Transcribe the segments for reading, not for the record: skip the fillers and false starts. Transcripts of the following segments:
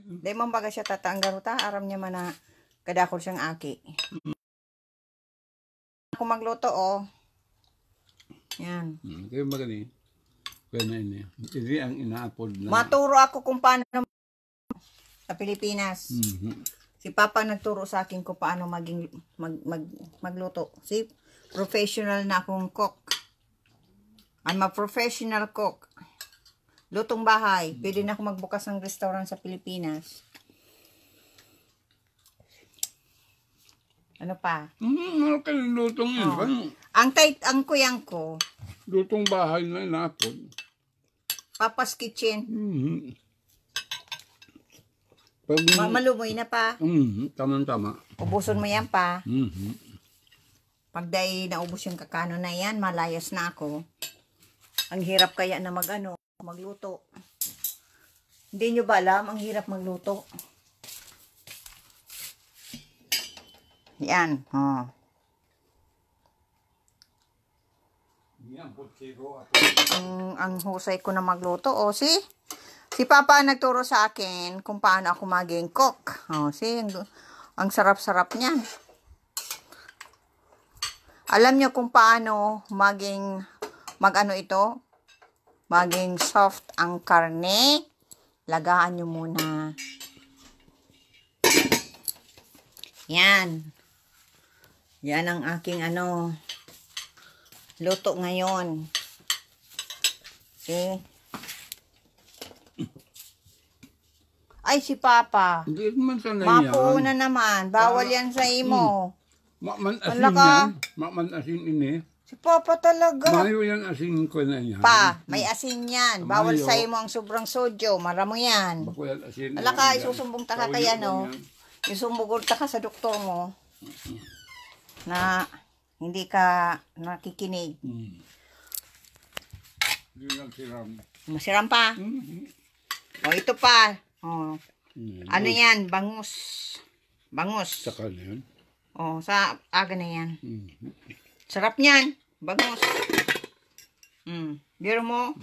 Di man baga siya tatanggal ta, aram niya man na kadakol siyang aki. Ako magluto, oh. Yan. Kaya magani. Kaya na ini. Hindi ang ina-upload na. Maturo ako kung paano sa Pilipinas. Si Papa nagturo sa akin kung paano magluto. Si professional na akong cook. I'm a professional cook. Lutong bahay. Pwede na ako magbukas ng restaurant sa Pilipinas. Ano pa? Lutong yun. Ang kuyang ko. Lutong bahay na ina-upload. Papa's Kitchen. Pag, Malumoy na pa. Tama-tama. Ubuson mo yan pa. Pag dahil naubos yung kakano na yan, malayas na ako. Ang hirap kaya na magluto. Hindi nyo ba alam, ang hirap magluto. Yan. Ang husay ko na magluto. Si Papa nagturo sa akin kung paano ako maging cook. Ang sarap-sarap niyan. Alam nyo kung paano maging soft ang karne. Lagaan nyo muna. Yan. Yan ang aking luto ngayon. See? Ay, si Papa. Hindi man sanay yan. Mapuuna naman. Bawal yan sa imo. Makman asin yan. Makman asin ini. Si Papa talaga. Mayo yan asin ko na yan. Pa, may asin yan. Bawal sa imo ang sobrang sodyo. Maramo yan. Bako yan asin. Alaka, isusumbong ta ka kaya, no? Isumbugol ta ka sa doktor mo. Na hindi ka nakikinig. Hindi lang siram. Masiram pa. Ito pa. Ano yan? Bangus. Saka na yan. Sa aga na yan. Sarap niyan. Bangus. Biro mo.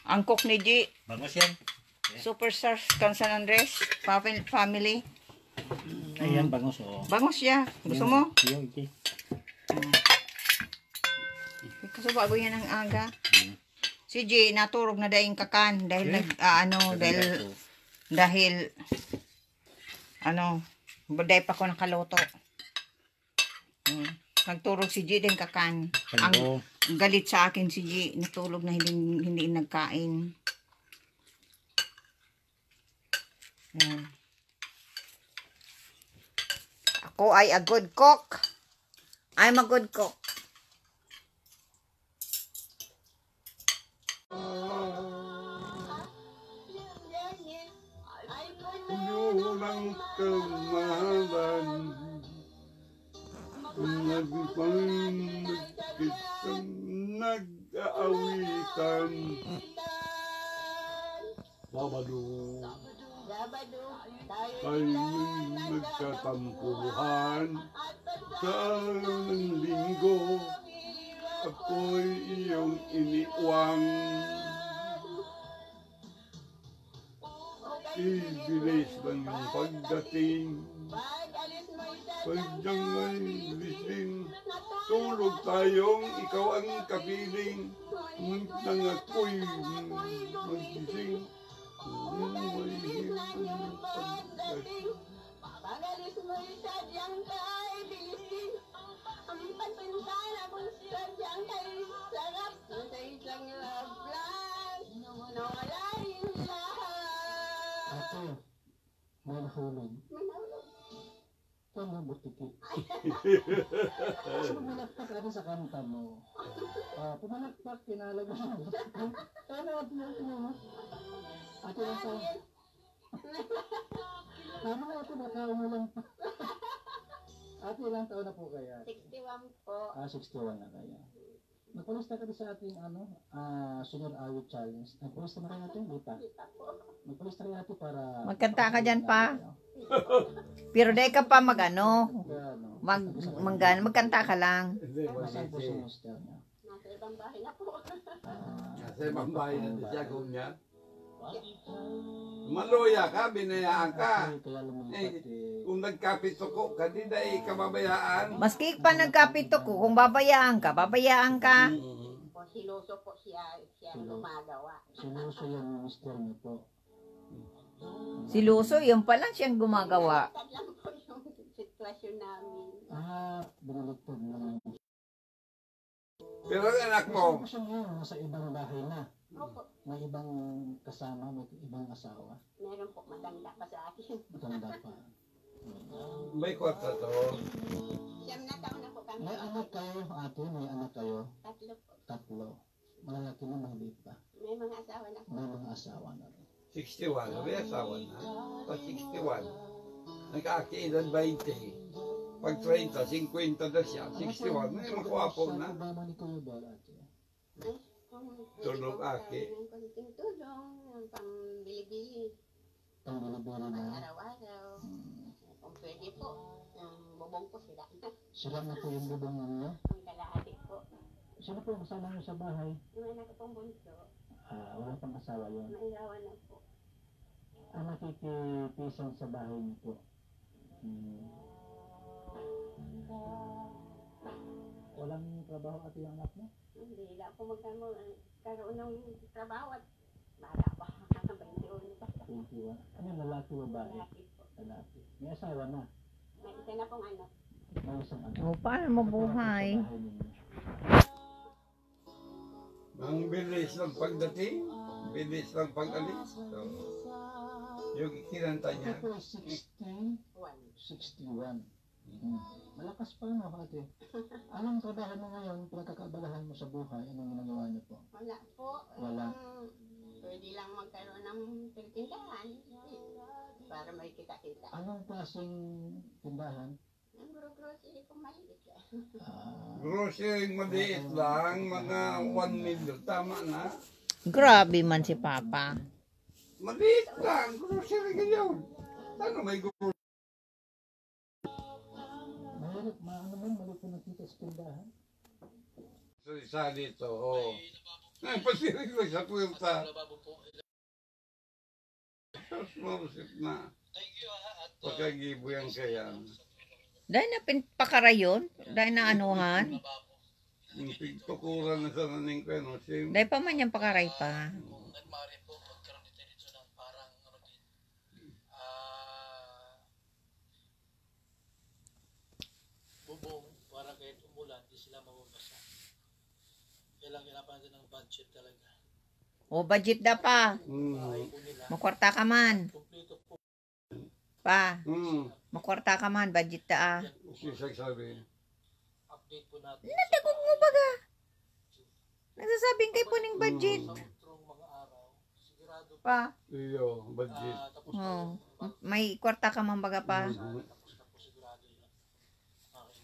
Ang cook ni G. Bangus yan. Superstar San Andres. Family. Ayan, bangus. Bangus siya. Gusto mo? Yung iti. Kasi bago yan ang aga. Si G, naturog na daing kakan. Dahil dahil baday pa ko nakaluto. Nagturog si G din kakan. Ang galit sa akin si G. Natulog na hindi nagkain. Ako ay a good cook. I'm a good cook. Ulang kemahalan nagpangagkitang nag-aawitan Sabado ay nagkatampuhan sa linggo ako'y iyong iniwang ibilis lang yung pagdating pagdang may lising tulog tayong ikaw ang kapiling nang ako'y magising may hintong pagdating pagalis mo'y sadyang kay bilising ang pagpintana kung sadyang kay sarap sa isang lablas nawalayin lahat may nahulog. Ano butiki? Pumalakpak ako sa kanta mo. Pumalakpak, kinalag mo. Ano mo? Ate lang to. Tama nga ito, nakaumulang pa. Ate ilang taon na po kaya? 61 po. 61 na kaya. Nagpalista ka sa ating Senior Awit Challenge. Nagpalista na kayo natin, Lita? Nagpalista kayo natin para... Magkanta ka dyan pa. Pero dahil ka pa magkanta ka lang. Masal po sa hostel niya. Nasa ibang bahay na po. Nasa ibang bahay na siya kung niya. Maluya ka, binayaan ka. Kaya lumipat Kung nagkapituko ka, di dahil kababayaan. Maski pa nagkapito ko, kung babayaan ka, babayaan ka. Po, siluso po siya ang gumagawa. sinuso yung mister niyo po. Si Luso, yun pa lang siyang gumagawa. Tad lang po yung sitwasyon namin. Binaligtad na. Pero ang anak mo, Gusto niya nasa ibang bahay na. Opo, May ibang kasama, may ibang asawa. meron po matanda pa sa akin. Matanda pa. may kwarta to. Siyam na taon na po kami. May anak kayo, ate, may anak kayo. Tatlo po. Tatlo. Malalaki na, maliit pa. May mga asawa na po. May mga asawa na rin. 61, may asawa na. Pa 61. Nagkakaedad 20. Pag 30, 50 na siya. 61, may makwapo na. Saan ba ni Kuya Bal, ate? Ay, kung Tulong pwede po aki. kami ng konting tulong, yung pambili-bili, Pang-bilibili na. araw-araw. Kung pwede po, yung bubong po sila. Sila na po yung bubong ninyo. Ang kalahati po. Sino po yung kasama niyo sa bahay? Yung anak ko pong bunso, Wala pang asawa yun. may ilawan na po. Nakikipisan sa bahay niyo po. Walang trabaho ate yung anak mo? Hindi lang po magkaroon ng trabaho at bata pa. 21 pa. 21. Ano, lalaki o babae? Lalaki po. Lalaki. May asawa na. May isa na pong anak. May isang anak. O, paano mabuhay? Sa bahay ninyo. Ang bilis ng pagdating, bilis ng pag-alis. So, yung kinanta Ito niya, po, 61. Malakas pa no, ate. Anong trabaho mo ngayon, pinagkakaabalahan mo sa buhay? Anong ginagawa niyo po? Wala po. Wala. Pwede lang magkaroon ng tindahan para may kita-kita. Anong klaseng tindahan? Ang grocery po maliit lang. grocery maliit lang, mga 1 million. Tama na. Grabe man si Papa. Maliit lang, grocery ganyan. Ano may grocery? Mahirap, maano man, maliit na nakita sa tindahan. Sa dito, oo. Ay, pasirig ko sa kwenta. Tapos marusip na. Pagkagibo yan kaya. Dahil na pinpakarayon, dahil na anuhan, Yung pigtukuran na sa naning ko, no? Sim. dahil pa man yung pakaray pa. Nagmari po, magkaroon dito dito ng parang ano din, bubong para kahit umulan, di sila mababasa. Kailangan hirapan din ng budget talaga. O, budget da pa. Bahay po nila, Makwarta ka man. kumplito po. Pa, makwarta ka man, budget da ah. Sisak sabi. Update po natin. Natagog mo baga. Nagsasabing kay puning budget. Sa utrong mga araw, sigurado po. Pa, Iyo, budget. Tapos na oh, po. may kwarta ka man baga pa. Tapos na po sigurado yun. Okay.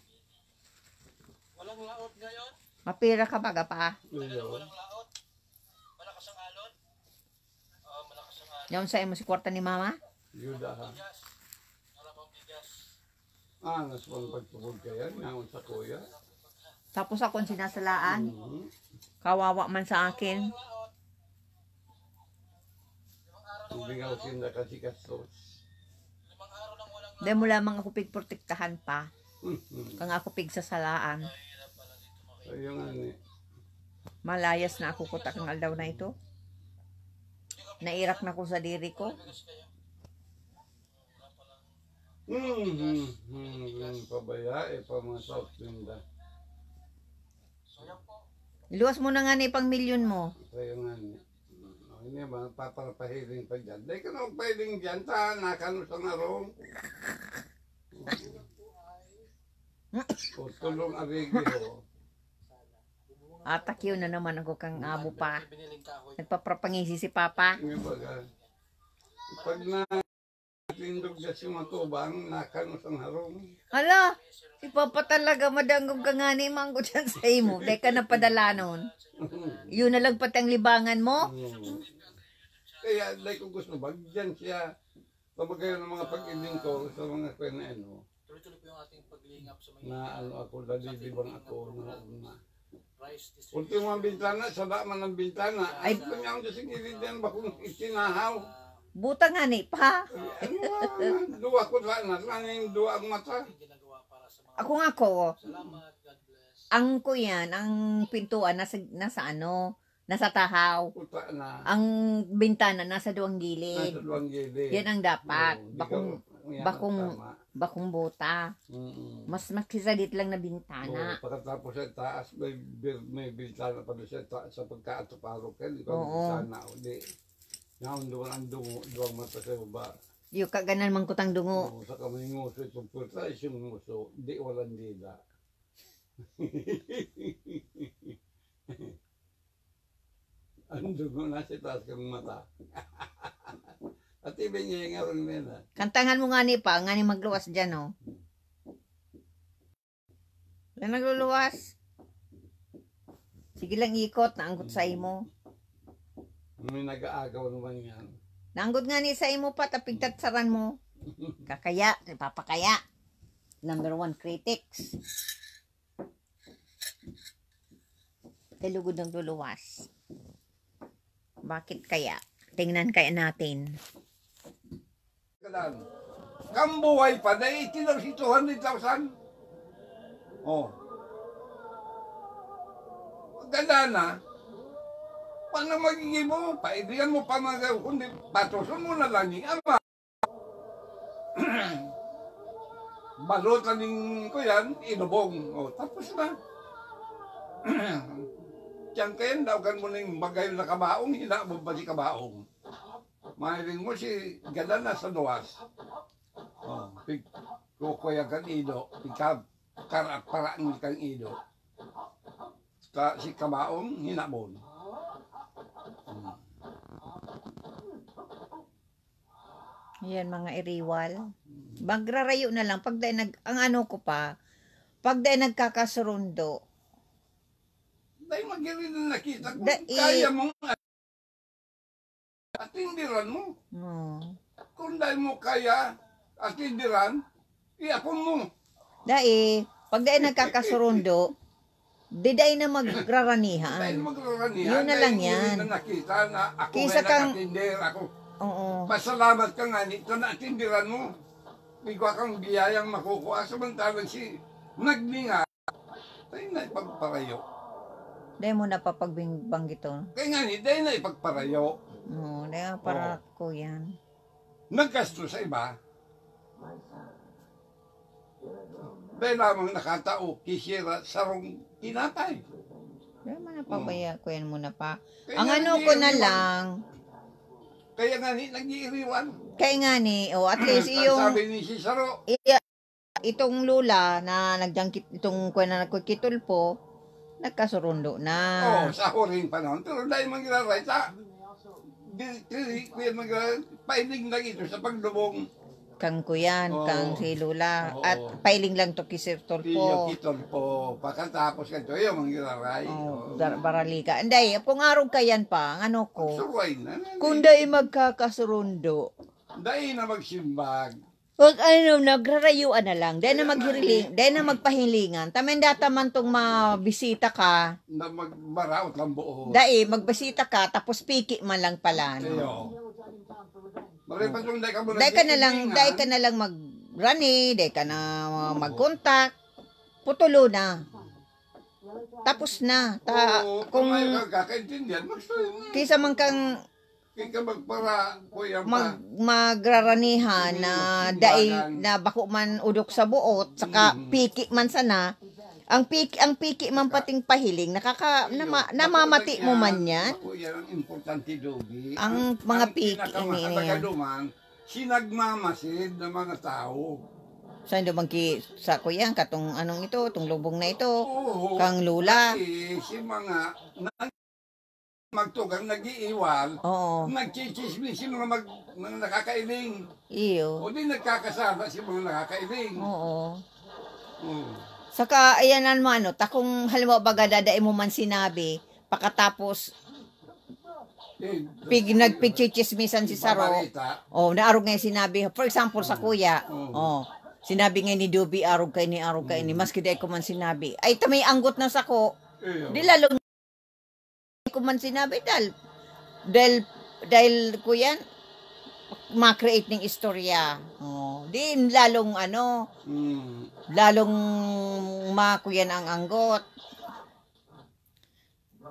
Walang laot ngayon? Mapira ka baga pa. Iyo. Walang laot? Malakas ang alon? Oo, malakas ang alon. Yung sa'yo mo si kwarta ni mama? Yuda ha. Bigas. Wala pang bigas. Anas pang pagtukod kaya, naon sa kuya. Tapos akong sinasalaan. Kawawa man sa akin. Bingaw sinda kasi kastos. 5 araw nang walang Dahil mo lamang ako pigprotektahan pa. Kang ako pigsasalaan. Ayun nga ni. Malayas na ako kutak ng aldaw na ito. Nairak na ko sa diri ko. Pabayae pa mga South Linda. Iluwas mo na nga na ipang milyon mo. Ayun nga ni. Hindi ba, paparapahiling pa dyan. Dahil ka na magpahiling dyan, ta, nakano sa narong. O tulong arigyo. Atak yun na naman ako kang abo pa. biniling kahoy. Nagpaprapangisi si Papa. Nga baga. Pag na tindog dyan si matubang, nakano sa narong. Hala, si Papa talaga madanggong ka nga ni Manggo dyan sa imo. Dahil ka napadala nun. Yun na lang pati ang libangan mo. Kaya, dahil ko gusto, bagyan siya. Pamagayon ng mga pag-iling ko sa mga kwena, Tuloy-tuloy po yung ating paglingap sa mga na ano ako, dalilibang ako na una. rice Kunti distribution. mga bintana, sada man ang bintana. Ay, kanyang dasing ilidan ba kung itinahaw? Buta nga ni pa. Ano nga, duwa ko sana, sana yung duwa ang mata. Ginagawa para sa mga Ako. salamat, God bless. Ang kuyan, ang pintuan nasa ano, nasa tahaw. Puta na. Ang bintana nasa duwang Nasa gilid. duwang gilid. Yan ang dapat. Oo, di Bakong ka- yan ang bakong- tama. bakong buta. Mm-mm. Mas makisalit lang na Oo, bintana. pagkatapos sa taas, may bintana pa doon sa taas sa pagkaatuparo ka, di ba? Oo. Bintana, di. Ngayon doon ang duwang mata sa baba. Yung kaganan man kutang dungo. Oo, sa kamay nguso itong puta, isang nguso, di walang dila. Ang dugo nasa taas kang mata. At ibig niya yung arong nila. Kantangan mo nga ni pa, nga ni magluwas dyan, oh. Wala nagluluwas. Sige lang ikot, naanggot sa imo. May nag-aagaw naman yan. Naanggot nga ni sa imo pa, tapigtatsaran mo. Kakaya, papakaya. Number 1 critics. Talugod ng luluwas. Bakit kaya? Tingnan kaya natin. Kalan. Kambuhay pa, na 200,000. Oh. Ganda na. Paano magiging mo? Paidigan mo pa mga kundi patuson mo na lang ni ama. Balutan ko yan, inubong. Oh, tapos na. Diyan kayo, dawagan mo na yung bagay na kabaong, hinabog ba si kabaong? Mahiling mo si ganda na sa duwas. Oh, kukuya kang ido, ikab, paraan kang ido. Si kabaong, hinabon. Yan mga iriwal. Magrarayo na lang. Pag dahil ang ano ko pa, pag dahil nagkakasurundo, Dahil magirin na nakita ko, Dahil- kaya mo atindiran mo. Kung dahil mo kaya atindiran, iapon mo. dahil, pag dahil nagkakasurundo, di dahil na Dahil magraranihan. magraranihan, Yun na lang dahil yan. na nakita na ako Kisa may kang- nakatindir, ako. Oo. Pasalamat ka nga nito na atindiran mo. Bigwa kang biyayang makukuha. Samantalang si naglinga, tayo na ipagparayo. Dahil mo napapagbingbang ito. Kaya nga ni, dahil na ipagparayo. Oo, dahil para ko yan. Naggasto sa iba. Dahil lamang nakatao, kisira, sarong tinatay. Dahil mo napabaya ko yan muna pa. Kaya Ang nga ano ko na nag-iiriwan. lang, Kaya nga ni, nag-iiriwan. kaya nga ni, at least Ang yung, sabi ni Cicero, itong lula na nagjangkit, itong kuya na nagkikitulpo, nagkasurundo na. sa huring panahon. Pero dahil mangyararay sa, kuya pailing lang ito sa paglubong. Kang kuyan, Oo. kang si lula. Oo. At pailing lang to kisir Iyo tulpo. kitol po. Pagkatapos ka ito, yung mangyararay. Oh, baralika. Anday, kung araw kayan pa, ang ano ko, Suruay na. kung day magkakasurundo, Dahil na magsimbag. wag ano, nagrarayuan na lang. Dahil na maghiriling, dahil na magpahilingan. Tamen data man tong mabisita ka, Na magbaraot ng buo. dahil magbisita ka, tapos piki man lang pala. No? Iyo. Maripas yung dahil ka mo Dahil ka na lang mag-rani, dahil ka na mag-contact, putulo na. Tapos na. Kung Kung may kakaintindihan, magsuyo na. kaysa man kang Kaya ka magpara, kuya pa. magraranihan na dahil na bako man udok sa buot, saka piki man sana, ang piki man pating pahiling, namamati mo man yan. Ako yan ang importante, Dogi. Ang mga piki pinakamahalaga duman, sinagmamasid ng mga tao. Saan doon sa kuya, katong anong ito, itong lubong na ito, Oo. kang lula. Si mga magtugang nag-iiwal, Oo, nagchichismis si mga nakakailing. iyo. O di nagkakasama si mga nakakailing. Oo. Oo. Saka, ayan naman, ano, takong halimbawa baga dadain mo man sinabi, pakatapos nagpigchichismisan si Saro, Babarita. naarog nga yung sinabi, for example, sa kuya, sinabi nga ni Dubi, arog kay ni, maski di ko man sinabi, ay tamay anggot na sako, Di lalong ko man sinabi dahil ko yan, ma-create ng istorya. Oh, di lalong lalong makuyan ang anggot.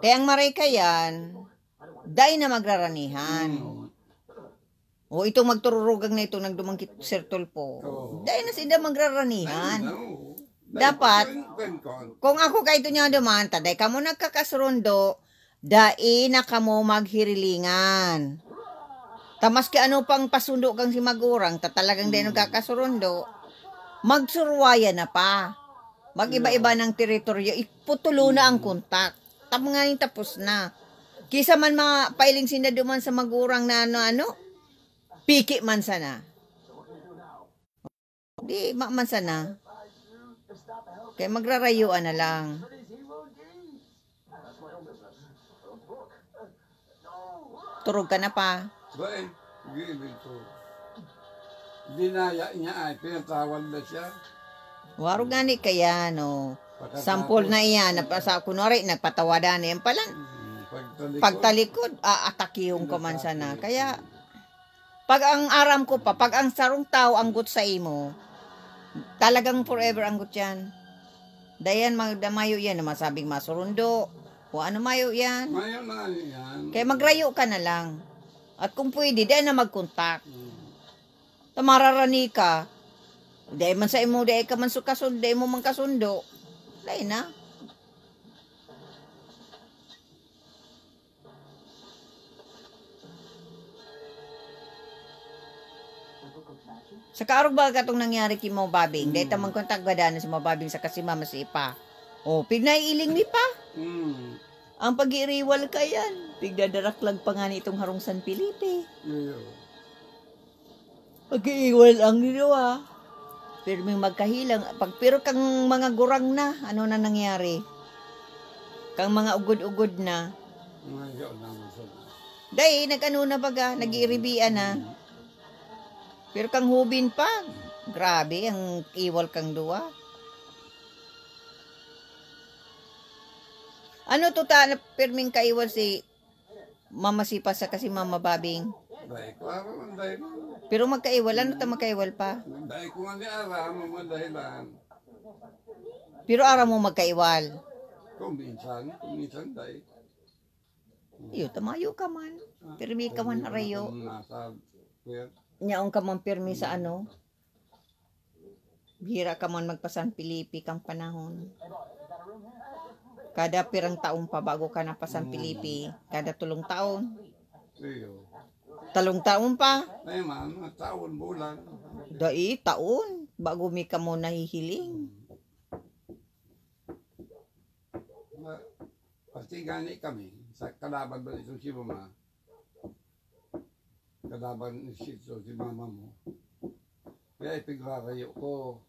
Kaya ang marika yan, dahil na magraranihan. O itong magtururugang na ito nang dumangkit Sir Tulfo. Dahil na sila magraranihan. Dapat, kung ako kayo niya duman, taday ka mo nagkakasurundo, dahil na ka mo maghirilingan. Tamas ki ano pang pasundo kang si magurang, talagang dahil nagkakasurundo, magsurwaya na pa. Mag-iba-iba ng teritoryo, iputulo na ang kontak. Nga yung tapos na. Kisa man mga pailing sinaduman sa magurang na piki man sana. Di, man sana. Kaya magrarayuan na lang. Turog ka na pa. Ba ito. Dinaya niya ay, pinatawag na siya. Waro gani kaya, no. Sampol na iyan, kunwari, nagpatawadan na yan pala. Pagtalikod, aatakyong ko man sana. Kaya, pag ang aram ko pa, pag ang sarong tao anggot sa imo, talagang forever anggot yan. Dayan, magdamayo yan, masabing masurundo, o ano mayo yan. Mayo na yan. Kaya magrayo ka na lang. At kung pwede, dayan na mag-contact. Tamararani ka, dayan man sa imo, dayan ka man sukasundo, dayan mo man kasundo, dayan na. Sa kaarog ba katong nangyari kay mo babing? Dahil tamang kontak gada na si mo babing sa kasimama si Ipa. O, pignaiiling ni pa. Ang pag-iiriwal ka yan. Pigdadaraklag pa nga itong harong San Felipe. Pag-iiwal ang nila. Pero may magkahilang. Pero kang mga gurang na, ano na nangyari? Kang mga ugod-ugod na. Dahil, nag-ano na baga, nag-iiribian na. Pero kang hubin pa, grabe, ang iwal kang duwa. Ano to ta, pirming kaiwal si Mama Sipa sa kasi Mama Babing? Pero magkaiwal, ano ta magkaiwal pa? Dahil ko nga ni aram, mga dahilan. Pero araw mo magkaiwal? Kung minsan dahil. Iyo, tamayo ka man. Pirmi ka man arayo. Nasa, Nyaong ka man pirmi sa ano? Bihira ka man magpasan Pilipi kang panahon. Kada pirang taon pa bago ka na pasan Pilipi. Kada 3 taon. iyo. 3 taon pa. Ay man, taon, bulan. Dai, taon. Bago mi ka mo nahihiling. Pati gani kami, sa kalaban ba ito si Mama? Kalaban ni Sito, si Mama mo. Kaya ipigrarayo ko.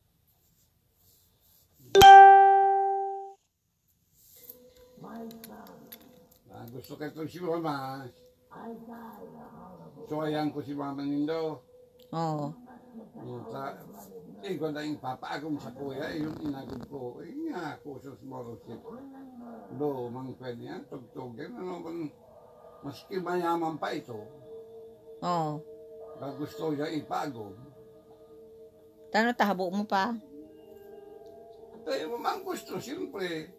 Gusto ka ito si Mama. So ayan ko si Mama Nindo. Oo. Ko na yung papaagom sa kuya, yung inagod ko. Nga ako sa small ship. Do, mang pwede yan, tugtugin. Ano bang, maski mayaman pa ito. Oo. Gusto niya ipagom. Tano tahabo mo pa? Tayo mo mang gusto, siyempre.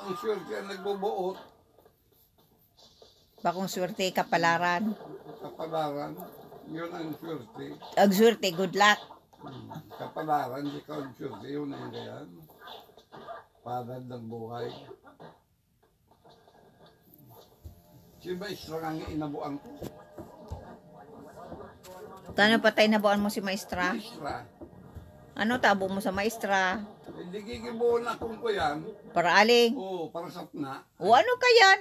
Ang swerte ang nagbubuot. Bakong swerte kapalaran. Kapalaran, yun ang swerte. Ang swerte, good luck. Kapalaran, di ka ang swerte, yun ang ganyan. Palad ng buhay. Si Maestra ang inabuan ko. Tano patay na buwan mo si Maestra? Maestra. Ano tabo mo sa Maestra? Hindi gigibuon na kung ko yan. Para aling? Oo, para sapna. O ano ka yan?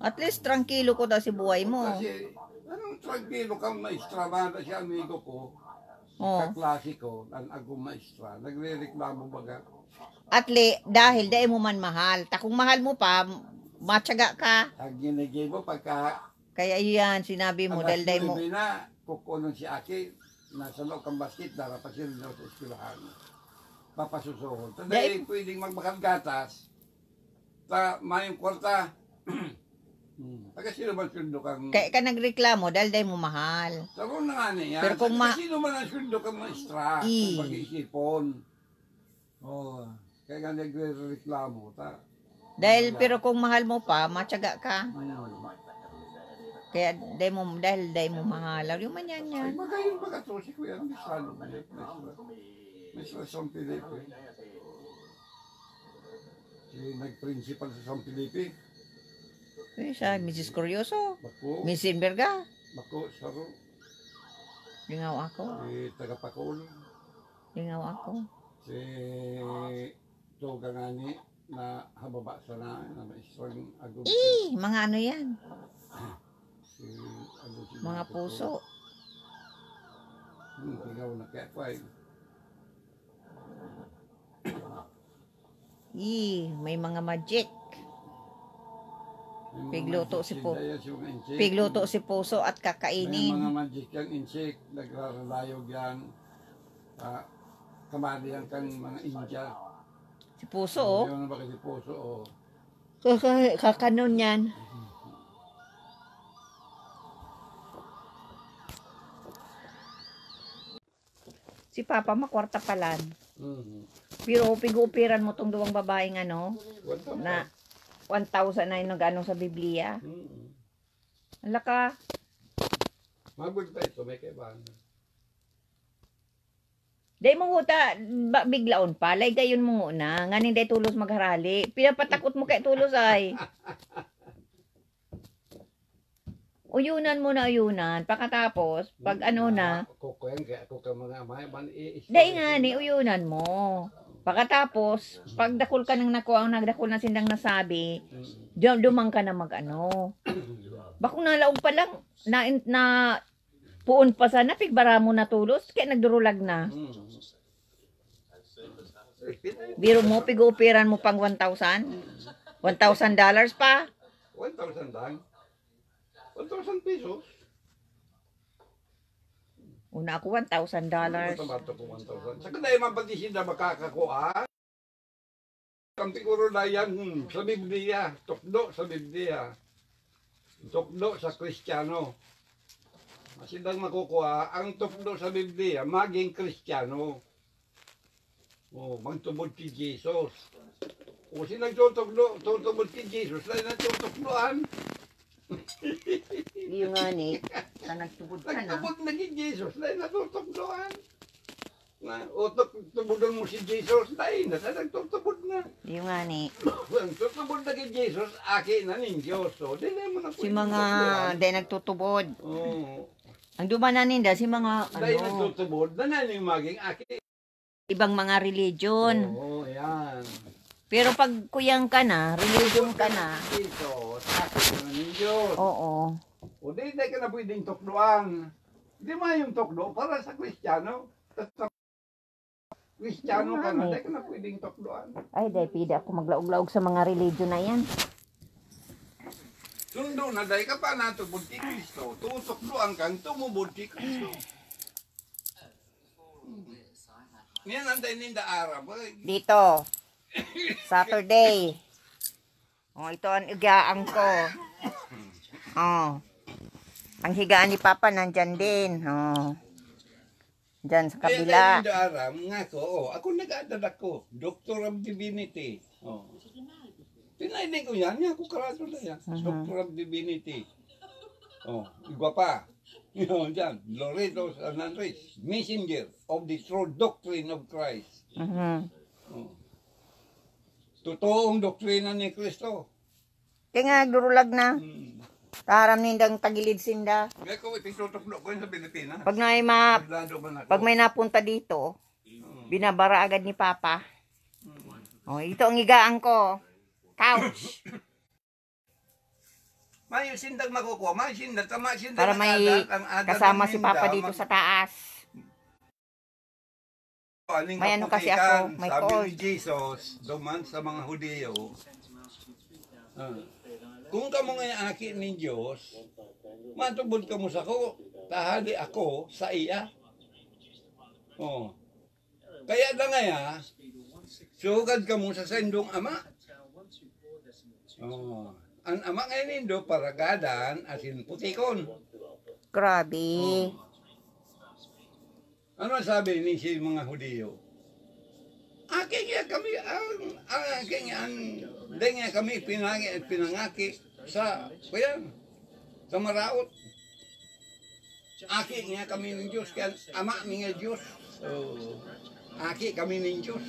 At least tranquilo ko daw si buhay mo. Kasi, anong tranquilo kang Maestra ba na siya amigo ko? Oh. Kaklase ko, ang ako Maestra. Nagre-reklamo baga. Dahil dahil mo man mahal. Kung mahal mo pa, matyaga ka. Ang ginigay mo pagka Kaya yan, sinabi mo, dahil dahil mo. na, kukunon si Aki, nasa loob kang basket, darapat siya rin sa eskwelahan. papasusuhol. Dahil pwedeng magmakagatas, ta mayong kwarta. Taga sino man sundo kang... Kaya ka nagreklamo dahil dahil mo mahal. Taro na nga niya. Pero kung Sino man ang sundo kang maestra, kung pag-iisipon. Oh, kaya nga nagre-reklamo. Dahil pero kung mahal mo pa, matyaga ka. Kaya dahil mo mahal. Yung manyan Ay, yan. magayon ba ka to? Si Kuya, misal. Misal San Felipe. Si nag-principal sa San Felipe. Siya, Mrs. Curioso. Bako, Miss Inverga. Bako, Saro. Lingaw ako. Si Tagapakol. Lingaw ako. Si Togangani na hababa sana na maestrang agum. Mga ano yan. Si, si Mga puso. Ikaw na kaya ko ay. May mga magic. Pigluto si Po. Pigluto. Pigluto si Puso at May mga kakainin. magic yung insect, nagraralayog yan. Kamali yan kang mga India. Si Puso, oh. Yun ba kasi puso, oh. Kakanon yan. Si Papa makwarta palan. Pero pig-upiran mo tong duwang babaeng ano, na 1,000 na yung nag-ano sa Biblia. Ala ka. Mabud pa ito, may kaibahan. Day mo huta, biglaon pa. Lay gayon mo na. Nganing day tulos magharali. Pinapatakot mo kay tulos ay. Uyunan mo na uyunan. Pagkatapos, pag ano na. Kukuyan, kaya ako ka mga amay. Day nga ni, uyunan mo. Pagkatapos, pag dakol ka ng nakuha, ang nagdakol na sindang nasabi, dumang ka na mag-ano. Bakong nalaog pa lang, na puon pa sana, pigbara mo na tulos, kaya nagdurulag na. Biro mo, pig-upiran mo pang 1,000? $1,000 pa? 1,000 lang. 1,000 pesos. Una ako, $1,000. Matabato ko 1,000. Sa kanay mapatisin na makakakuha. Ang siguro na yan sa Biblia. Tukdo sa Biblia. Tukdo sa Kristiyano. Masidang makukuha ang tukdo sa Biblia, maging Kristiyano. Oh, magtubod kay Jesus. O silang tutubod kay Jesus, lain ang tutukdoan. Yung nga ni, sa nagtubod ka na. Nagtubod na kay Jesus, lain na tutukdoan. O tubudan mo si Jesus, lain na sa nagtutubod na. Yung nga ni. Ang tutubod na kay Jesus, akin na nin Diyos. So, di na mo na Si mga, day nagtutubod. Oo. Ang dumanan si mga, Dahil ano, nagtutubod, na yung maging akin. ibang mga religion. Oo, yan. Pero pag kuyang ka na, religion ka na, Dito, akin na nin Diyos. oo. O di ka na pwedeng tukdoan. Di mo yung tukdo para sa Kristiyano. Kristiyano ka na, di ka na pwedeng tukdoan. Ay, day, pida ako maglaog-laog sa mga religion na yan. Sundo na dahil ka pa natubod kay Kristo. Tutukdoan kang tumubod kay Kristo. Ngayon ang dahil ninda Arab. Dito, Saturday. Oh, ito ang higaan ko. Oh. Ang higaan ni Papa nandyan din. Oh. Diyan sa Kaya kabila. dahil ninda Arab, nga ko, ako nag-aadad ako. Doctor of Divinity. Oh. Pinailing ko yan, ako karado na yan. Doctor of Divinity. Oh, igwa pa. Yun, dyan. Loreto Sananres, messenger of the true doctrine of Christ. Oh. Totoong doktrina ni Kristo. Kaya nga, durulag na. Taram nindang tagilid sinda. Kaya ko, ipisutukdo ko yun sa Pilipinas. Pag may napunta dito, binabara agad ni Papa. Oh, ito ang higaan ko. Couch. May sindag makukuha, may sindag, tama sindag. Para may ang adat kasama ng si Papa Minda, dito sa taas. aning May ano kasi kaputikan, ako, may sabi cold. ni Jesus, duman sa mga Hudiyo, kung kamo nga akin ni Diyos, matubod ka mo sa ko, tahali ako sa iya. Oh. Kaya na nga Sugad ka mo sa sendong ama. Oh. Ang ama ngayon nindo paragadan asin putikon. Grabe. Ano sabi ni si mga Hudiyo? Aking nga kami nga kami pinangaki sa kuyan sa maraot. Aki nga kami ng Diyos kaya ama mi nga Diyos. So, aki kami ng Diyos.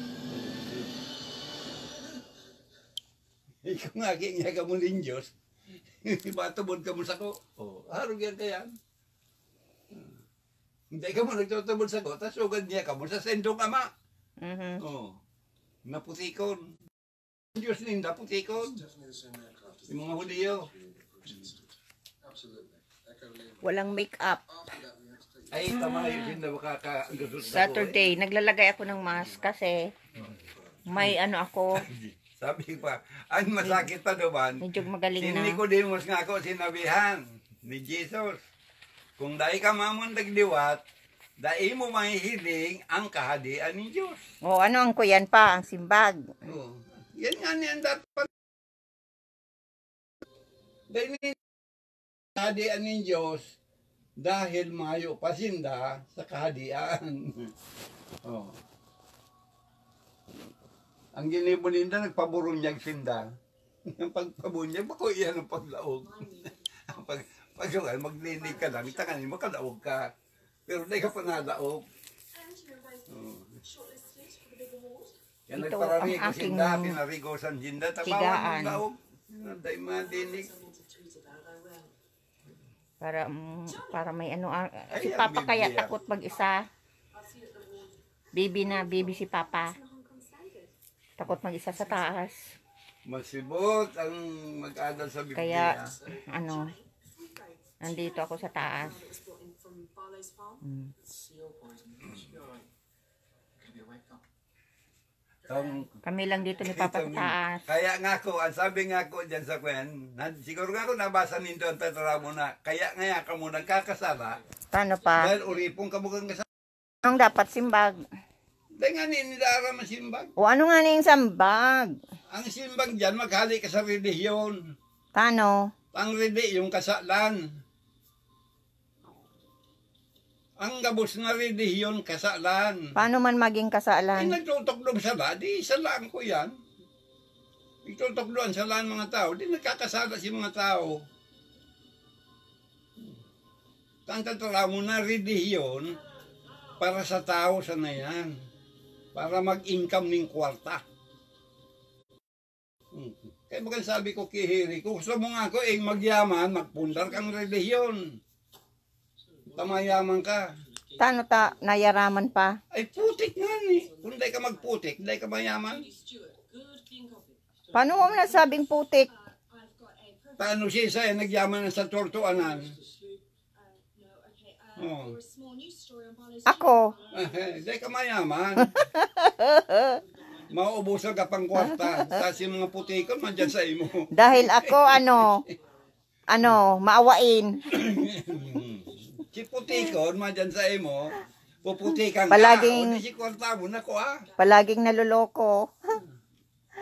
Ikaw nga aki nga kamo ng Diyos. Batubod ka mo sa ko. Oh, harog yan kaya. Hindi ka mo nagtutubod sa ko. Tapos ugad niya ka mo sa sendong ama. Oh, naputikon. Diyos ninda putikon. Yung mga Hudiyo. Walang make-up. Ay, tama yun. Hindi makaka-gasot na Saturday, naglalagay ako ng mask kasi may ano ako, Sabi pa, ang masakit pa naman, medyo magaling na. hindi ko din mas nga ako sinabihan ni Jesus. Kung dahil ka mamundag liwat, dahil mo mahihiling ang kahadian ni Diyos. O ano ang kuyan pa, ang simbag. Oh, yan nga niyan dapat. Dahil ni kahadian ni Diyos, dahil mayo pasinda sa kahadian. Oh. Ang ginibuninda, nagpaburunyag sinda. Ang pagpabunyag, bako iyan ang paglaog. Pag maglinig ka lang, itanganin mo, kalaog ka. Pero hindi ka pa nalaog. Oh. Yan Ito nagparari ang ko aking sinda, pinarigo sa sinda, tapawan tigaan. ng laog. Hindi madinig. Para may ano, Ay, si ang Papa kaya Biblia. takot mag-isa. Baby si Papa. Takot mag-isa sa taas. Masibot ang mag-adal sa Biblia. Kaya, ano, nandito ako sa taas. Kami lang dito ni Papa sa taas. Kaya nga ako, ang sabi nga ako dyan sa kwen, siguro nga ako nabasa nito ang tatara mo na, kaya nga ka mo nagkakasala, Paano pa? dahil uripong ka mo kang kasala. Anong dapat simbag? Dahil nga nidara masimbag. O ano nga na yung sambag? Ang simbag dyan, maghali ka sa relihiyon. Paano? Ang reli, yung kasalan. Ang gabos na relihiyon, kasalan. Paano man maging Ay, kasalan? nagtutokdob sala, di salaan ko yan. Nagtutokdoan salaan mga tao, di nagkakasala si mga tao. Ang tatala mo na relihiyon, para sa tao sana yan. Para mag-income ng kwarta. Kaya bakit sabi ko kihiri, kung gusto mo nga ako magyaman, magpundar kang relihiyon. Tamayaman ka. Paano ta nayaraman pa? Ay putik nga ni. Kung hindi ka magputik, hindi ka mayaman. Paano mo nasabing putik? Paano siya isa nagyaman na sa tortuanan? Oh. Ako. Hindi ka mayaman. Mauubusan ka pang kwarta. Tapos yung mga putikon, mandyan sa imo. Dahil ako maawain. Si putikon, mandyan sa imo. Puputikan Palaging- ka. O di si kwarta mo na ko Palaging naluloko.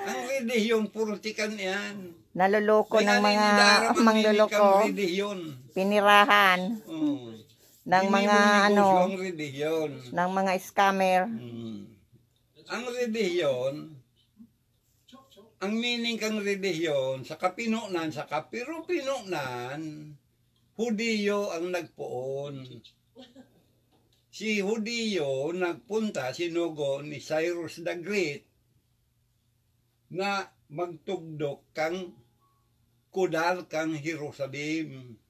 Ang relihiyon, purutikan yan. Naluloko ng mga mangluloko. Relihiyon. Pinirahan ng mga Ang relihiyon. ng mga scammer. Ang relihiyon, ang meaning kang relihiyon, sa kapinunan, sa kapirupinunan, Hudiyo ang nagpoon. Si Hudiyo nagpunta, sinugo ni Cyrus the Great, na magtugdok kang kudal kang Jerusalem.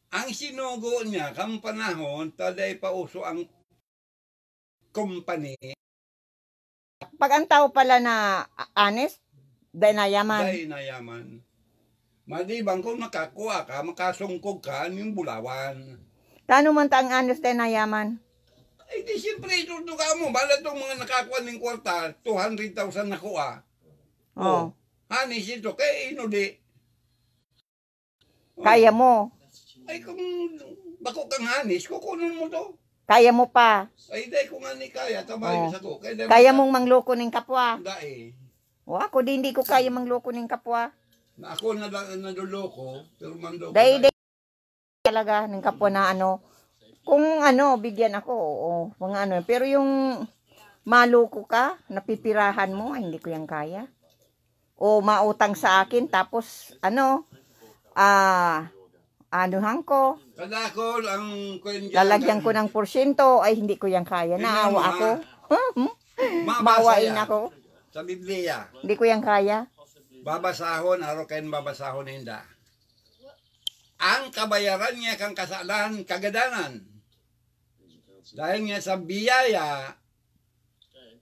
Ang sinugo niya kang panahon, taday pauso ang company, Pag ang tao pala na honest, dahil nayaman. dahil nayaman. Malibang kung makakuha ka, makasungkog ka ng bulawan. Paano man ta ang honest dahil nayaman? Ay di siyempre itutuka mo, bala itong mga nakakuha ng kwarta, 200,000 nakuha. Oh. Hanis ito, kaya inudi. Kaya mo. Ay kung bako kang hanis, kukunin mo to. Kaya mo pa. Ay, di ko nga ni kaya. Tabahin sa ko. Kaya mong mangloko ng kapwa. Dai. O ako di hindi ko kaya mangloko ng kapwa. Na ako naduloko, pero mandoko. Dahil talaga ng kapwa na ano. Kung ano, bigyan ako. Oo, mga ano. Pero yung maloko ka, napipirahan mo, ay, hindi ko yan kaya. O mautang sa akin, tapos ano, anuhan ko. Kada ako, ang Lalagyan ko ng porsyento, ay hindi ko yan kaya. Naawa ako. Mawain ako. Sa Biblia, Hindi ko yan kaya. babasahon, araw kayo babasahon hinda. Ang kabayaran niya kang kasalan, kagadanan. Dahil nga sa biyaya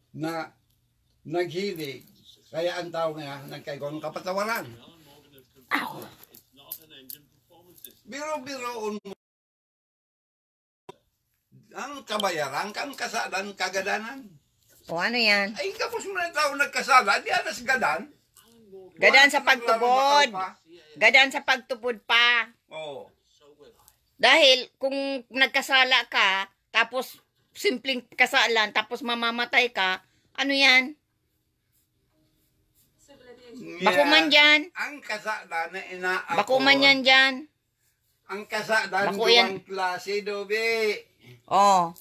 na naghilig, kaya ang tao nga nagkaigong kapatawaran. Biro-biroon mo. Ang kabayaran kang kasalan, kagadanan. O ano yan? Ay, kapos mo na tao nagkasala, di anas gadan. Gadaan sa pagtubod. Gadaan sa pagtubod pa. Oo. Dahil kung nagkasala ka, tapos simpleng kasalan, tapos mamamatay ka, ano yan? Bakuman dyan. Ang kasalan na inaakon. Bakuman yan dyan. Ang kasalan, Bako yan. duwang klase, Dobe. Oh.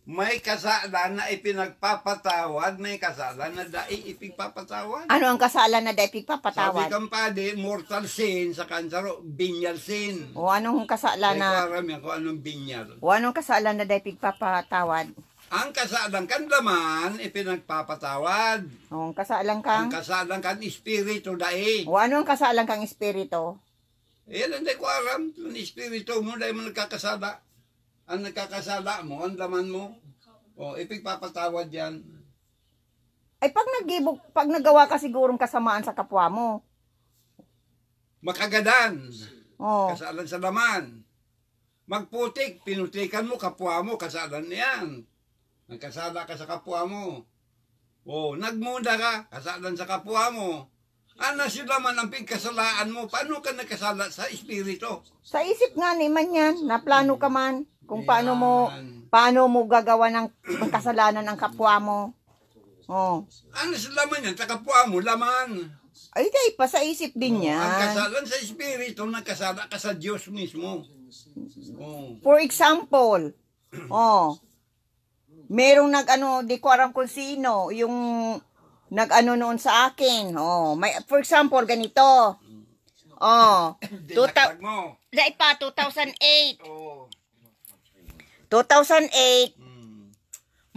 May kasalan na ipinagpapatawad, may kasalan na dai ipigpapatawad. Ano ang kasalan na dahil Sabi pagpapatawad? kang pade, mortal sin sa kansaro, binyal sin. O anong kasalan Ay, na... karami ako anong binyal. O anong kasalan na dahil pagpapatawad? Ang kasalan kan laman, ipinagpapatawad. O ang kasalan Ang kang... kasalan kan espiritu dai. O ano ang kasalan kang espiritu? Yan ang di ko aram. Ang espiritu mo dahil mo nagkakasala. Ang nagkakasala mo, ang laman mo. O, ipigpapatawad yan. Ay pag nagawa ka sigurong kasamaan sa kapwa mo. Makagadan. O. Kasalan sa laman. Magputik, pinutikan mo, kapwa mo, kasalan niyan. Nagkasala ka sa kapwa mo. O, nagmuda ka, kasalan sa kapwa mo. Ano sila man ang pigkasalaan mo? Paano ka nagkasala sa espiritu? Sa isip nga naman yan, naplano ka man kung Yan. paano mo gagawa ng kasalanan ng kapwa mo. Oh. Ano sila man yan? Sa kapwa mo, laman. Ay, dahil pa sa isip din yan. Ang kasalan sa espiritu, nagkasala ka sa Diyos mismo. Oh. For example, merong di ko alam kung sino, yung nag-ano noon sa akin. For example, ganito. Dinagdag mo. Dahil pa, 2008. Oh. 2008,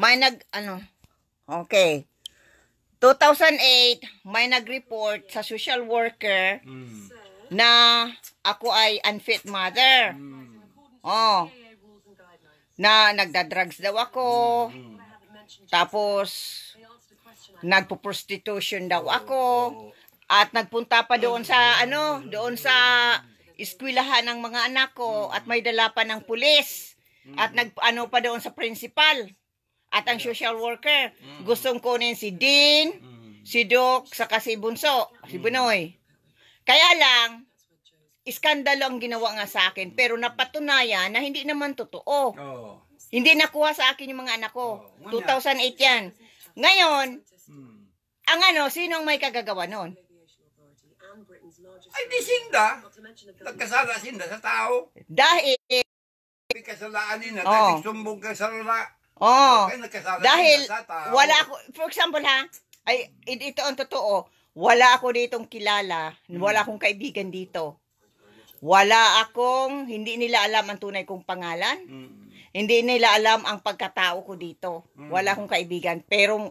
may okay. 2008, may nag-report sa social worker na ako ay unfit mother. Na nagda-drugs daw ako. Tapos, nagpo-prostitution daw ako. At nagpunta pa doon sa, eskwelahan ng mga anak ko. At may dala pa ng pulis. At nag-ano pa doon sa principal. At ang social worker. Gustong kunin si Dean, si Doc, saka si Bunso, si Bunoy. Kaya lang, iskandalo ang ginawa nga sa akin. Pero napatunayan na hindi naman totoo. Oh. Hindi nakuha sa akin yung mga anak ko. 2008 yan. Ngayon, sino ang may kagagawa nun? Ay, di sinda. Nagkasala sinda sa tao. Dahil, Kasalaan nila, dahil sumbong ka sa lala. Nagkasala dahil sinda sa tao. wala ako, for example ito ang totoo, wala ako ditong kilala, wala akong kaibigan dito. Hindi nila alam ang tunay kong pangalan. Hindi nila alam ang pagkatao ko dito. Wala akong kaibigan. Pero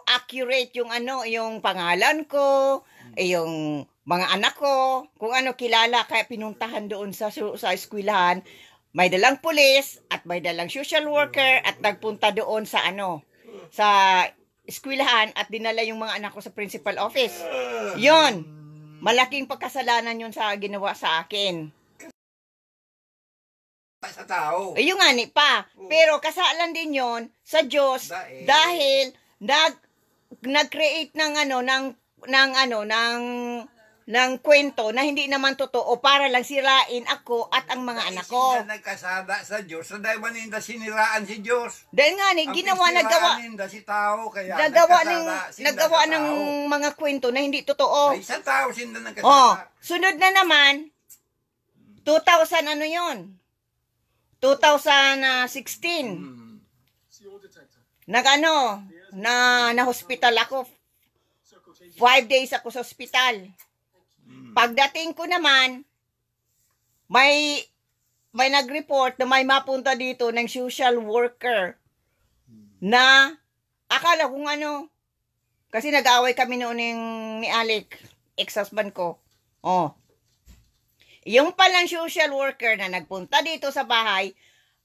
accurate yung pangalan ko, yung mga anak ko, kung kilala, kaya pinuntahan doon sa eskwelahan. May dalang pulis at may dalang social worker at nagpunta doon sa eskwelahan at dinala yung mga anak ko sa principal office. Yon. Malaking pagkasalanan yun sa ginawa sa akin. Sa tao. Yung pa. Pero kasalan din yon sa Diyos dahil nag-create ng ng kwento na hindi naman totoo para lang sirain ako at ang mga anak ko. Sila nagkasada sa Diyos. Sa dahil maninda siniraan si Diyos. Dahil nga ni, Ang ginawa, nagawa, ninda si tao. Kaya nagawa ng mga kwento na hindi totoo. Ay, isang tao sinda Oh, nagkasada. sunod na naman, 2000 ano yon? 2016. Hmm. Nagano, na hospital ako. 5 days ako sa hospital. Pagdating ko naman, may nag-report na may mapunta dito ng social worker na akala kung ano, kasi nag-away kami noon ni Alec, ex-husband ko. Oh. Yung palang social worker na nagpunta dito sa bahay,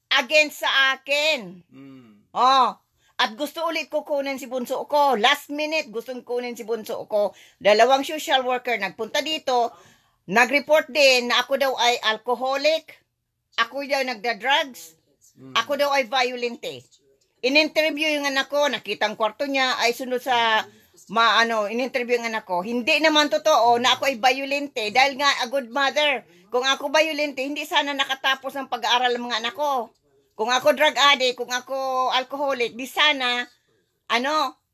against sa akin. Hmm. Oh. At gusto ulit ko kunin si bunso ko. Last minute, gustong kunin si bunso ko. Dalawang social worker nagpunta dito, nag-report din na ako daw ay alcoholic, ako daw nagda-drugs, ako daw ay violente. In-interview yung anak ko, nakita ang kwarto niya, ay sunod sa in-interview yung anak ko. Hindi naman totoo na ako ay violente dahil nga a good mother. Kung ako violente, hindi sana nakatapos ang pag-aaral ng mga anak ko. Kung ako drug addict, kung ako alcoholic, di sana,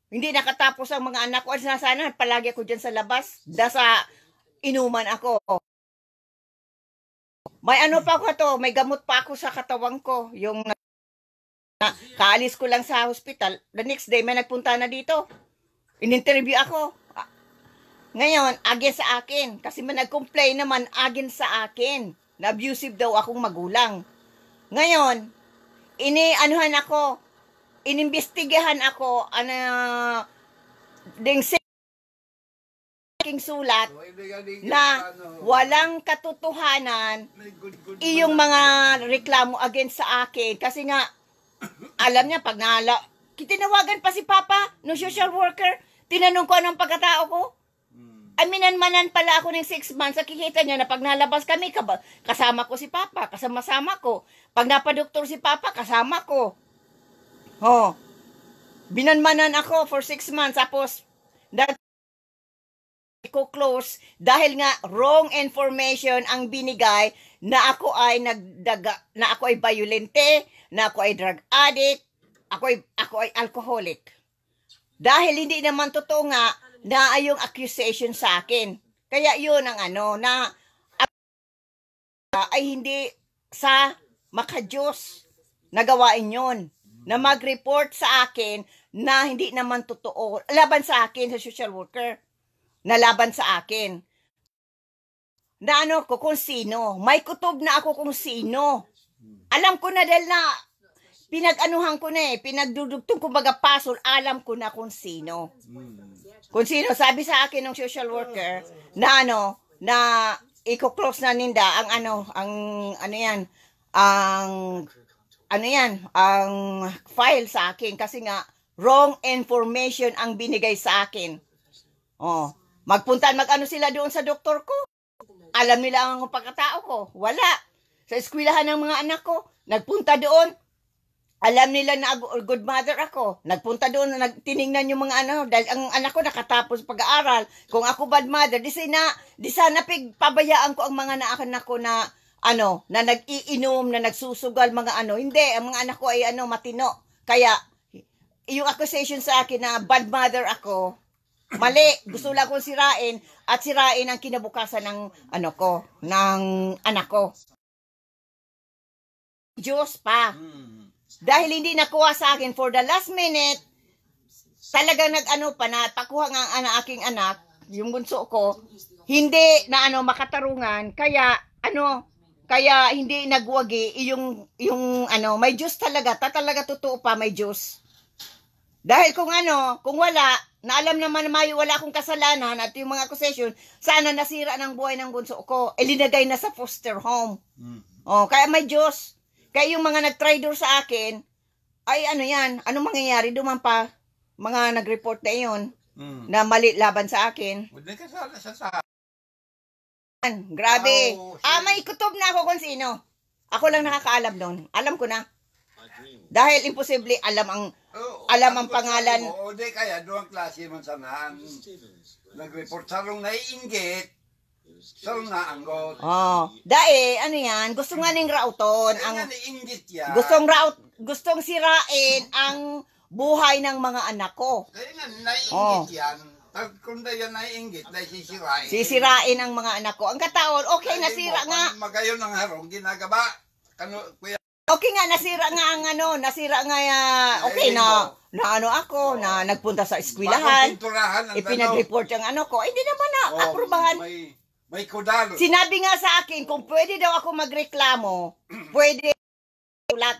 hindi nakatapos ang mga anak ko. At sana, palagi ako dyan sa labas, sa inuman ako. May pa ako to, may gamot pa ako sa katawan ko. Yung kaalis ko lang sa hospital, the next day, may nagpunta na dito. In-interview ako. Ngayon, against sa akin. Kasi may nag-complain naman against sa akin. Na abusive daw akong magulang. Ngayon, inimbestigahan ako, ding sulat na walang katotohanan iyong mga reklamo against sa akin. Kasi nga, alam niya, pag tinawagan pa si Papa, no social worker, tinanong ko anong pagkatao ko. Aminan-manan pala ako ng 6 months. Nakikita niya na pag nalabas kami, kasama ko si Papa, kasama ko. Pag napadoktor si Papa, kasama ko. Oh. Binanmanan ako for 6 months. Tapos, ko close dahil nga wrong information ang binigay na ako ay na ako ay violente, na ako ay drug addict, ako ay alcoholic. Dahil hindi naman totoo nga na yung accusation sa akin. Kaya yun ang na ay hindi sa makadiyos nagawain yun. Na mag-report sa akin na hindi naman totoo. Laban sa akin sa social worker. Na laban sa akin. Na ko kung sino. May kutob na ako kung sino. Alam ko na dahil na pinag-anuhan ko na pinagdudugtong kumbaga pasol, alam ko na kung sino. Kung sino, sabi sa akin ng social worker, na na i-close na ninda ang file sa akin kasi nga, wrong information ang binigay sa akin. Oh, sila doon sa doktor ko. Alam nila ang pagkatao ko. Wala. Sa eskwelahan ng mga anak ko, nagpunta doon. Alam nila na good mother ako. Nagpunta doon, tiningnan yung mga dahil ang anak ko nakatapos pag-aaral. Kung ako bad mother, di sana pabayaan ko ang mga anak ko na na nag-iinom, na nagsusugal, mga Hindi, ang mga anak ko ay matino. Kaya, yung accusation sa akin na bad mother ako, mali. Gusto lang kong sirain at sirain ang kinabukasan ng ng anak ko. Diyos pa. Dahil hindi nakuha sa akin for the last minute, talagang pakuha nga ang aking anak, yung bunso ko, hindi na makatarungan, kaya hindi nagwagi yung may Diyos talaga, talaga totoo pa may Diyos. Dahil kung wala, na alam naman na wala akong kasalanan at yung mga accusation, sana nasira ng buhay ng bunso ko, linagay na sa foster home. Oh, kaya may Diyos. Kaya yung mga nag-trader sa akin, ay anong mangyayari? Duman pa, mga nag-report na yun, na mali laban sa akin. Huwag kasala sa Grabe. May kutob na ako kung sino. Ako lang nakakaalam doon. Alam ko na. Dahil imposible alam ang pangalan. O di kaya doon klase man sanahan. Nag-report sarong naiinggit. So na anggot. Oh, dahil ano yan, gusto nga ning rauton ang Ang inggit yan. gustong sirain ang buhay ng mga anak ko. Kaya nga, naiinggit yan. Kung na yan naiinggit, dahil sisirain. Sisirain ang mga anak ko. Ang kataon, okay, nasira nga. Magayon ng harong, ginagaba. Kuya, Okay nga, nasira nga ang nasira nga, okay na ano ako, na nagpunta sa bagong eskwelahan, pinturahan ang ipinag-report yung ano ko, hindi naman na aprubahan. May kudalo. Sinabi nga sa akin, kung pwede daw ako magreklamo, pwede ulat.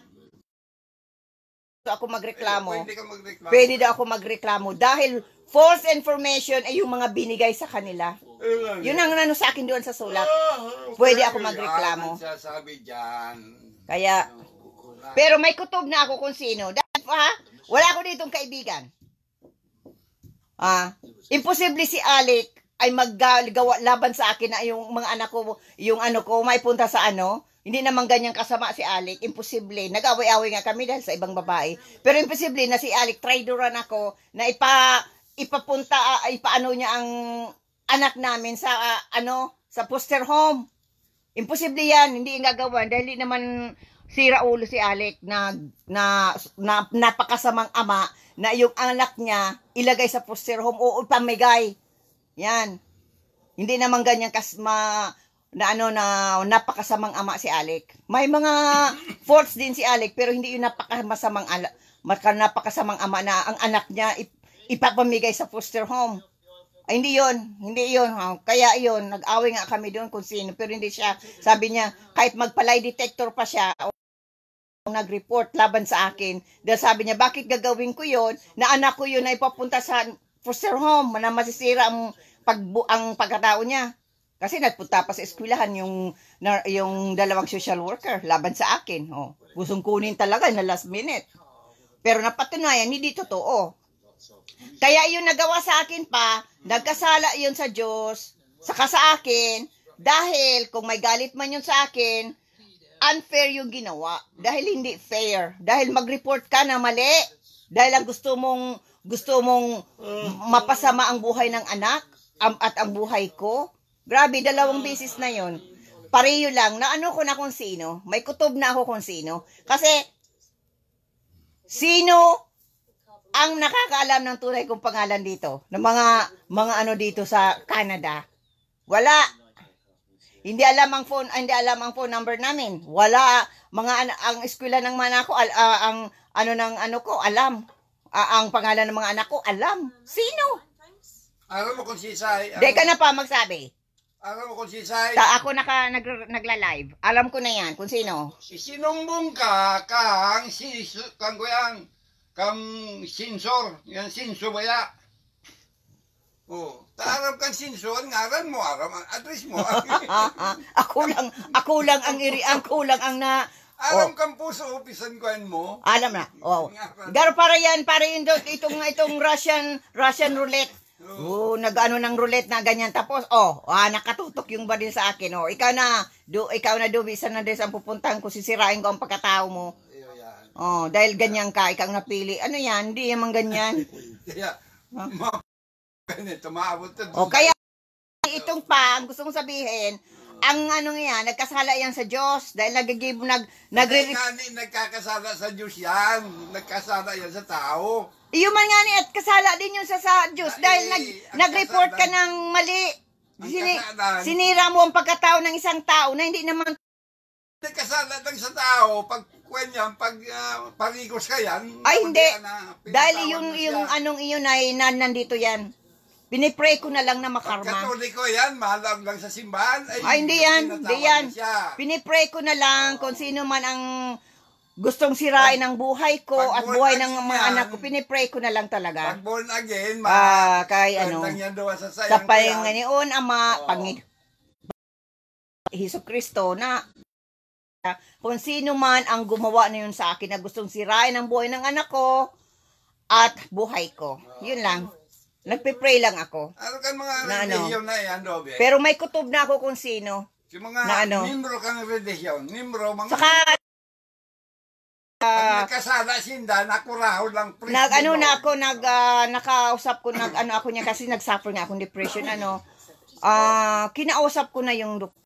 Ako magreklamo. Pwede ka magreklamo. Pwede daw ako magreklamo dahil false information ay yung mga binigay sa kanila. Yun ang ano sa akin doon sa sulat. Pwede ako magreklamo. Yan ang sasabi dyan. Kaya, pero may kutob na ako kung sino. Dahil wala ako ditong kaibigan. Imposible si Alec ay maggawa laban sa akin na yung mga anak ko, yung ano ko, may punta sa ano. Hindi naman ganyang kasama si Alec. Imposible. Nag-away-away nga kami dahil sa ibang babae. Pero imposible na si Alec, traidoran ako, na ipaano niya ang anak namin sa, sa foster home. Imposible yan. Hindi yung gagawa. Dahil hindi naman sira ulo si Alec na napakasamang ama na yung anak niya ilagay sa foster home o pamigay. Yan. Hindi naman ganyan na napakasamang ama si Alec. May mga faults din si Alec pero hindi yung napakasamang ama na ang anak niya ipapamigay sa foster home. Ay, hindi yun. Kaya yun, nag-away nga kami doon kung sino. Pero hindi siya, sabi niya, kahit magpalay detector pa siya, nag-report laban sa akin. Dahil sabi niya, bakit gagawin ko yun? Na anak ko yun na ipapunta sa foster home, na masisira ang pagkatao niya. Kasi nagpunta pa sa eskwelahan yung dalawang social worker laban sa akin. Gustong kunin talaga na last minute. Pero napatunayan, hindi totoo. Kaya yun nagawa sa akin pa, nagkasala yun sa Diyos, saka sa akin, dahil kung may galit man yun sa akin, unfair yung ginawa. Dahil hindi fair. Dahil mag-report ka na mali. Dahil ang gusto mong mapasama ang buhay ng anak at ang buhay ko. Grabe, 2 beses na yun. Pareho lang, na ano ko na kung sino. May kutob na ako kung sino. Kasi, sino ang nakakaalam ng tunay kong pangalan dito? Ng mga ano dito sa Canada? Wala. Hindi alam ang phone number namin. Wala. Ang eskwela ng mga anak ko, ang ano ng ano ko, alam. Ang pangalan ng mga anak ko, alam. Sino? Alam mo kung si Sai. Di ka na pa magsabi. Alam mo kung si Sai. Ako nagla-live. Alam ko na yan kung sino. Sinumbong ka kang kang sensor. Yan sensor ba ya? Taarap kang sensor, ngaran mo, address mo. Ako lang ang na. Alam kang puso, opisan ko mo. Alam na. Garo para yun itong Russian roulette. Nag-ano ng roulette na ganyan. Tapos, nakatutok yung badin sa akin. Ikaw na isa na din ang pupuntahan ko, sisirain ko ang pagkatao mo. Dahil ganyan ka, ikaw napili. Ano yan? Hindi naman ganyan. Kaya, ganito, maabot na. Kaya, itong pa, ang gusto kong sabihin, ang ano yan, nagkasala yan sa Diyos. Dahil nagkakasala sa Diyos yan. Nagkasala yan sa tao. Iyo man nga ni at kasala din yun sa Diyos. Dahil nag-report ka ng mali. Sinira mo ang pagkatao ng isang tao na hindi naman. Nagkasala lang sa tao. Pag parigos ka yan. Ay, hindi. Dahil yung anong iyon ay nandito yan. Pinipray ko na lang na makarma. Katoliko yan, mahalang lang sa simbahan. Ay, hindi yan. Pinipray ko na lang kung sino man ang gustong sirain ang buhay ko at buhay ng mga anak ko. Pinipray ko na lang talaga. Pag born again, sa Panginoon Ama, Hesus Kristo na kung sino man ang gumawa na yun sa akin na gustong sirain ang buhay ng anak ko at buhay ko. Yun lang. Nagpe-pray lang ako. Ano kan mga religion na yan, Dobe? Pero may kutob na ako kung sino. Yung mga membro kang religion. Mga... Saka, pag nagkasala sinda, nakuraho lang. Nakausap ko, ako niya kasi nag-suffer nga akong depression, Kinausap ko na yung doktor.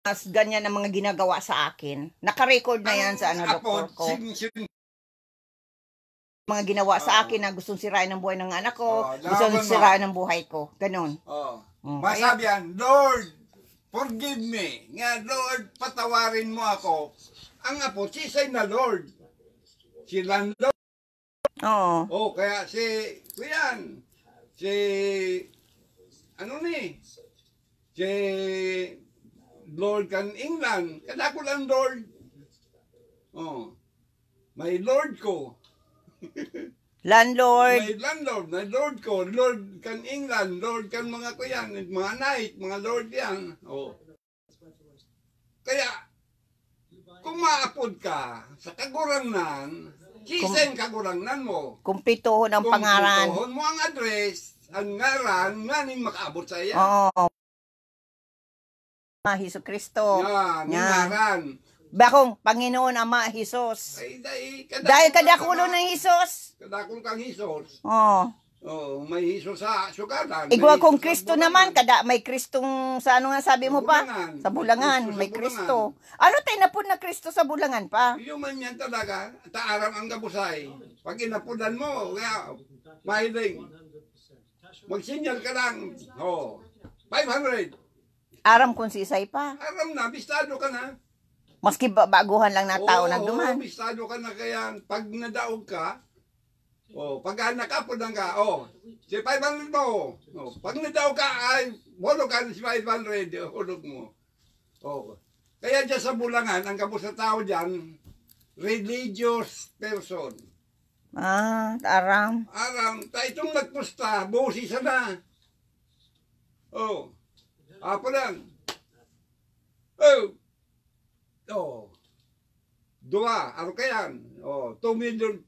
Mas ganyan ang mga ginagawa sa akin. Naka-record na yan sa doktor ko. Mga ginawa sa akin na gustong sirain ang buhay ng anak ko, gustong sirain ang buhay ko. Ganon. Masabi yan, Lord, forgive me. Nga, Lord, patawarin mo ako. Ang apo, sisay na Lord. Si Landlord. Oo. Kaya kuyan, si Lord kan England. Kada ko lang Lord. May Lord ko. Landlord. May landlord, may Lord ko. Lord kan England. Lord kan mga kuyan. Mga knight, mga Lord yan. Kaya, kung maapod ka sa kaguranan, sisen kaguranan mo. Kumpituhon ang pangaran. Kumpituhon mo ang address, ang ngaran, nganing makaabot sa iya. Oo. Hesus Kristo. Yan, ngaran. Bakong Panginoon Ama Hesus. Dahil kadakulo ng Hesus. Kadakul kang Hesus. May Hesus sa sugadan. Igwa kung Kristo naman, may Kristong sa ano nga sabi mo pa? Sa bulangan, may Kristo. Ano tayo napod na Kristo sa bulangan pa? Yung man yan talaga, taaram ang gabusay. Pag inapudan mo, mahiling. Magsinyal ka lang. 500. Aram kung sisay pa. Aram na, bistado ka na. Maski baguhan lang na tao nagduman. Bistado ka na kaya pag nadaog ka, pag nakapunan ka, si 500 mo. Pag nadaog ka, ay, hulog ka si 500, hulog mo. Kaya dyan sa bulangan, ang kabus na tao dyan, religious person. Aram. Itong nagpusta, busi sana. Apo lang. Dua, ano kayan? 2 million,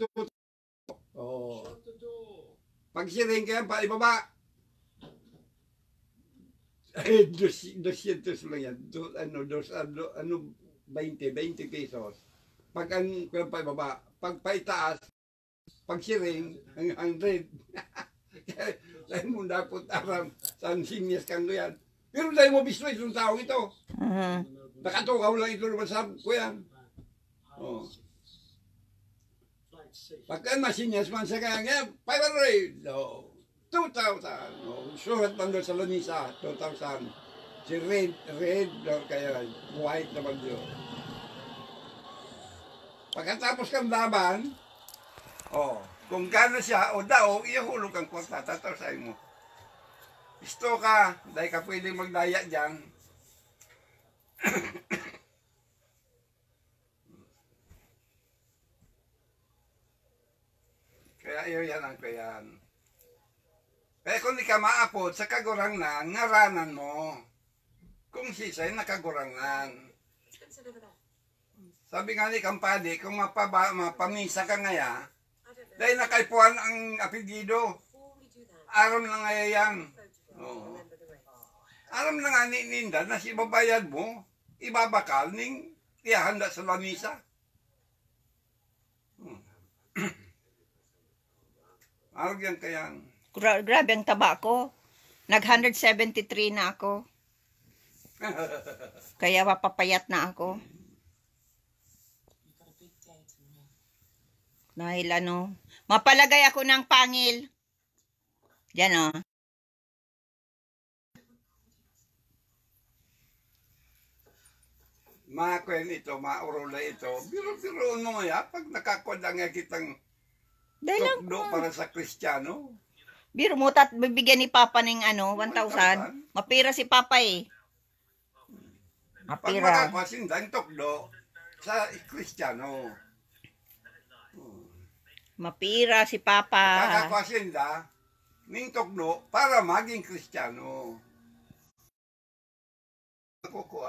pag siring kayan pa, ibaba. 200 lang yan. 20 pesos. Pag ang pa ibaba, pag paitaas, pag siring, ang 100. Dahil mo dapat aram, saan sinyas kang yan. Pero dahil mo bisno itong taong ito. Nakatukaw lang ito naman sa kuyan. Pagka masinyas man sa kanya, 500. 2,000. Surat man doon sa Lanisa, 2,000. Si red, kaya white naman yun. Pagkatapos kang laban, kung gano'n siya, daw, ihulog ang kwarta, tatasay mo. Gusto ka, dahil ka pwedeng magdaya dyan. Kaya yan ang kayan. Kaya kung di ka maapod sa kagurangnan, ngaranan mo. Kung sisay, nakagurangnan. Sabi nga ni Kampadi, kung mapamisa ka ngaya, dahil nakaipuan ang apelyido, aram na ngaya yan. Aram na nga ninda na si babayad mo, ibabakal ning ihanda sa lamisa. Aram yan kayang. Grabe ang taba ko. Nag-173 na ako. Kaya mapapayat na ako. Dahil mapalagay ako ng pangil. Diyan Makwen ito, maurula ito. Biro-biro mo nga, pag nakakwada nga kitang tukdo para sa Kristiyano. Biro mo, bibigyan ni Papa ng 1,000. Mapira si Papa eh. Pag makakwasindan tukdo sa Kristiyano. Mapira si Papa. Kakakwasinda ning tukdo para maging Kristiyano. Ako ko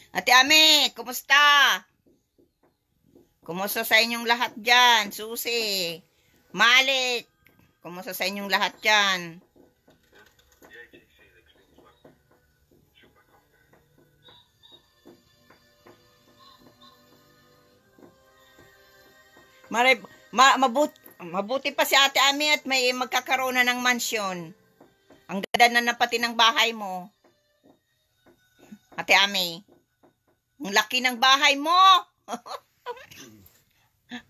Ate Ame, kumusta? Kumusta sa inyong lahat dyan? Susi, Malik, kumusta sa inyong lahat dyan? Mabuti pa si Ate Ami at may magkakaroon na ng mansyon. Ang ganda na pati ng bahay mo. Ate Ami. Ang laki ng bahay mo.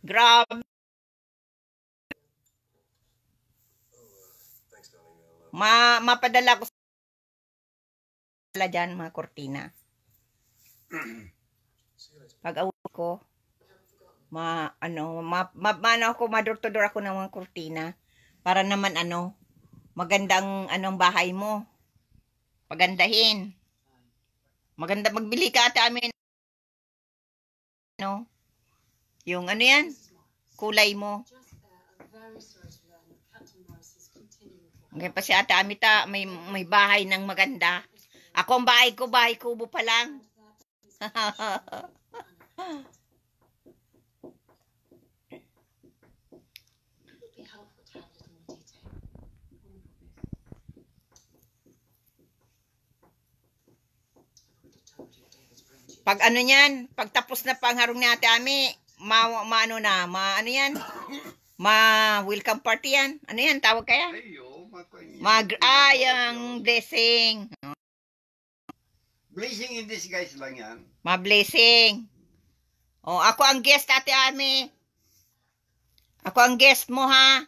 Grabe. Mapadala ko sa dyan, mga kortina. Pag awit ko, mador-to-door ako ng mga kortina para naman magandang bahay mo. Pagandahin. Maganda magbili ka Ate Ami. Yung yan? Kulay mo. Ngayon pa si Ate Amita, may bahay ng maganda. Ako ang bahay kubo pa lang. Pag pag tapos na pangharong ni Ate Ami, welcome party yan. Ano yan, tawag kaya? Ang blessing. Blessing in disguise lang yan. Ma-blessing. O, ako ang guest, Ate Ami. Ako ang guest mo, ha?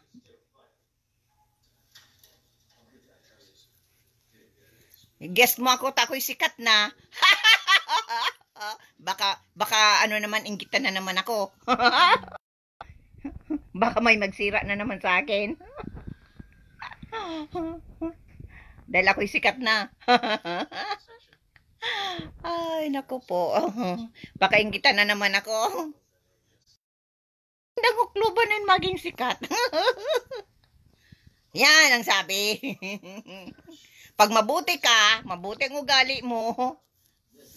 Guest mo ako, ako'y sikat na. Baka naman, inggitan na naman ako. Baka may magsira na naman sa akin. Dahil ako'y sikat na. Ay, naku po. Baka inggitan na naman ako. Nagukluban na maging sikat. Yan ang sabi. Pag mabuti ka, mabuti ang ugali mo,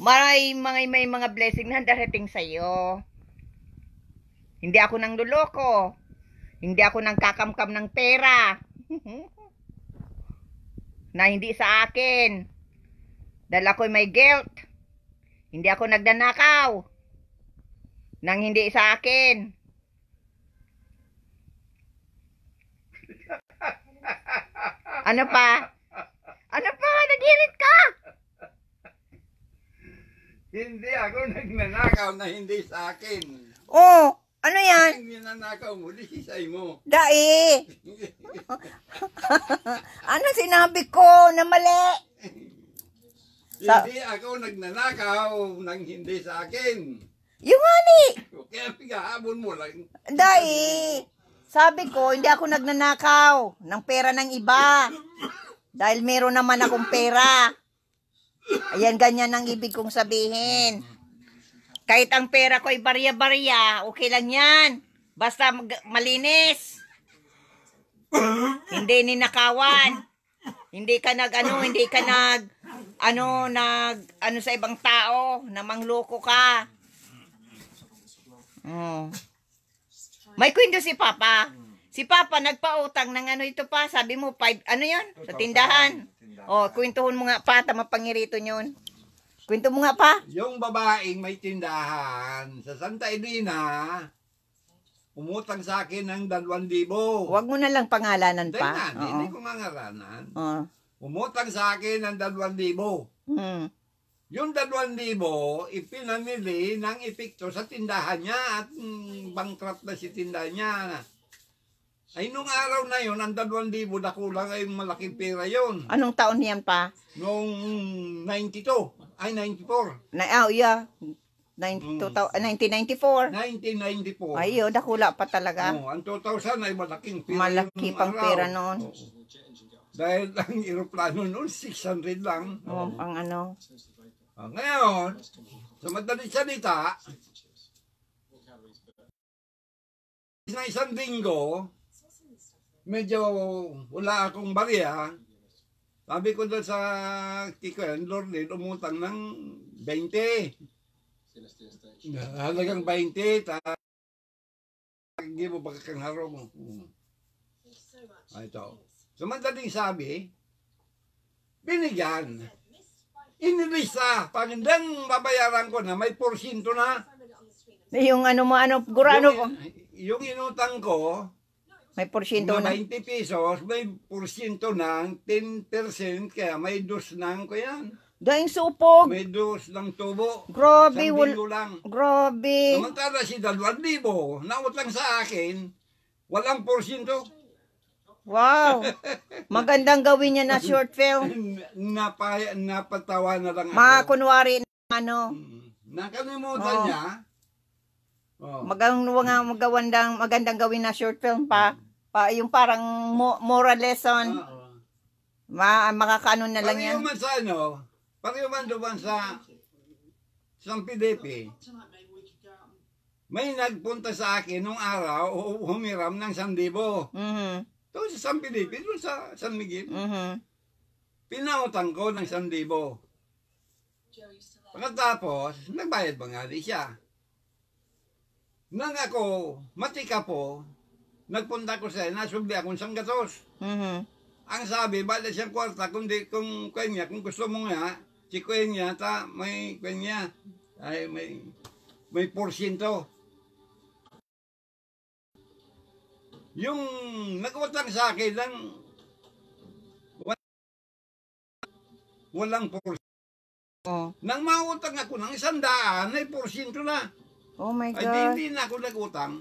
may mga blessing na darating sa'yo. Hindi ako nang luloko. Hindi ako nang kakamkam ng pera. Na hindi sa akin. Dahil ako'y may guilt. Hindi ako nagnanakaw. Nang hindi sa akin. Ano pa? Naghirit ka? Hindi ako nagnanakaw na hindi sa akin. Oh, ano yan? Ang ninanakaw mo, disisay mo. Dai. Ano sinabi ko na mali? Hindi ako nagnanakaw nang hindi sa akin. Yung ani. Kaya pigahabol mo lang. Dai. Sabi ko, hindi ako nagnanakaw ng pera ng iba. Dahil meron naman akong pera. Ayan, ganyan ang ibig kong sabihin. Kahit ang pera ko ay barya-barya, okay lang yan. Basta malinis. Hindi ninakawan. Hindi ka sa ibang tao, na mangloko ka. May kwento si Papa. Si Papa nagpautang ng ito pa, sabi mo 5, yan? Sa tindahan. O, kwentuhon mo nga pa, mapangirito yun. Kwento mo nga pa. Yung babaeng may tindahan sa Santa Elena, umutang sa akin ng 2,000. Huwag mo na lang pangalanan pa. Hindi ko mangaranan. Oo. Umutang sa akin ng 2,000. Yung 2,000, ipinamili ng epekto sa tindahan niya at bankrupt na si tindahan niya. Ay, nung araw na yun, ang 2,000 na kulang ay malaking pera yun. Anong taon niyan pa? Noong 92, ay 94. Yeah. 1994. 1994. Ay, dakula pa talaga. Ang 2,000 ay malaking pera. Malaki pang pera noon. Dahil ang aeroplano noon, 600 lang. Ang ngayon, sa madaling salita, na isang linggo, medyo wala akong barya. Sabi ko doon sa kikoyan, Lord, umutang ng 20. Halagang 20. Hindi mo baka kang harong. Ito. So, madaling sabi, binigyan. Inilisa. Pagandang babayaran ko na, may porsyento na. Yung gurano ko. Yung inutang ko, May porsyento Kung na. 20 pesos, may porsyento ng 10%, kaya may dos ng kuyan. Daing supog. May dos ng tubo. Grabe, Isang linggo lang. grabe. Samantala si 2,000, nautang sa akin, walang porsyento. Wow. Magandang gawin niya na short film. Napatawa na lang ako. Mga kunwari na ano. Nakalimutan Oh. niya. Oh. Magandang gawin na short film pa yung parang moral lesson. Oo. Makakaano na lang yan. Pareho man sa ano, pareho man doon sa PDP, may nagpunta sa akin nung araw, humiram ng 1,000. Mhm. Doon sa San Felipe, doon sa San Miguel. Mhm. Pinautang ko ng 1,000. Pagkatapos, nagbayad ba nga di siya? Nang ako, matika po, nagpunta ko sa nasubli akong sanggatos. Mhm. Ang sabi, bala siyang kwarta, kung kanya, kung gusto mo nga, si kanya, may kanya, ay may porsyento. Yung nag-utang sa akin lang, walang porsyento. Oh. Nang mautang ako ng 100, may porsyento na. Oh my Ay, God. hindi na ako nag-utang.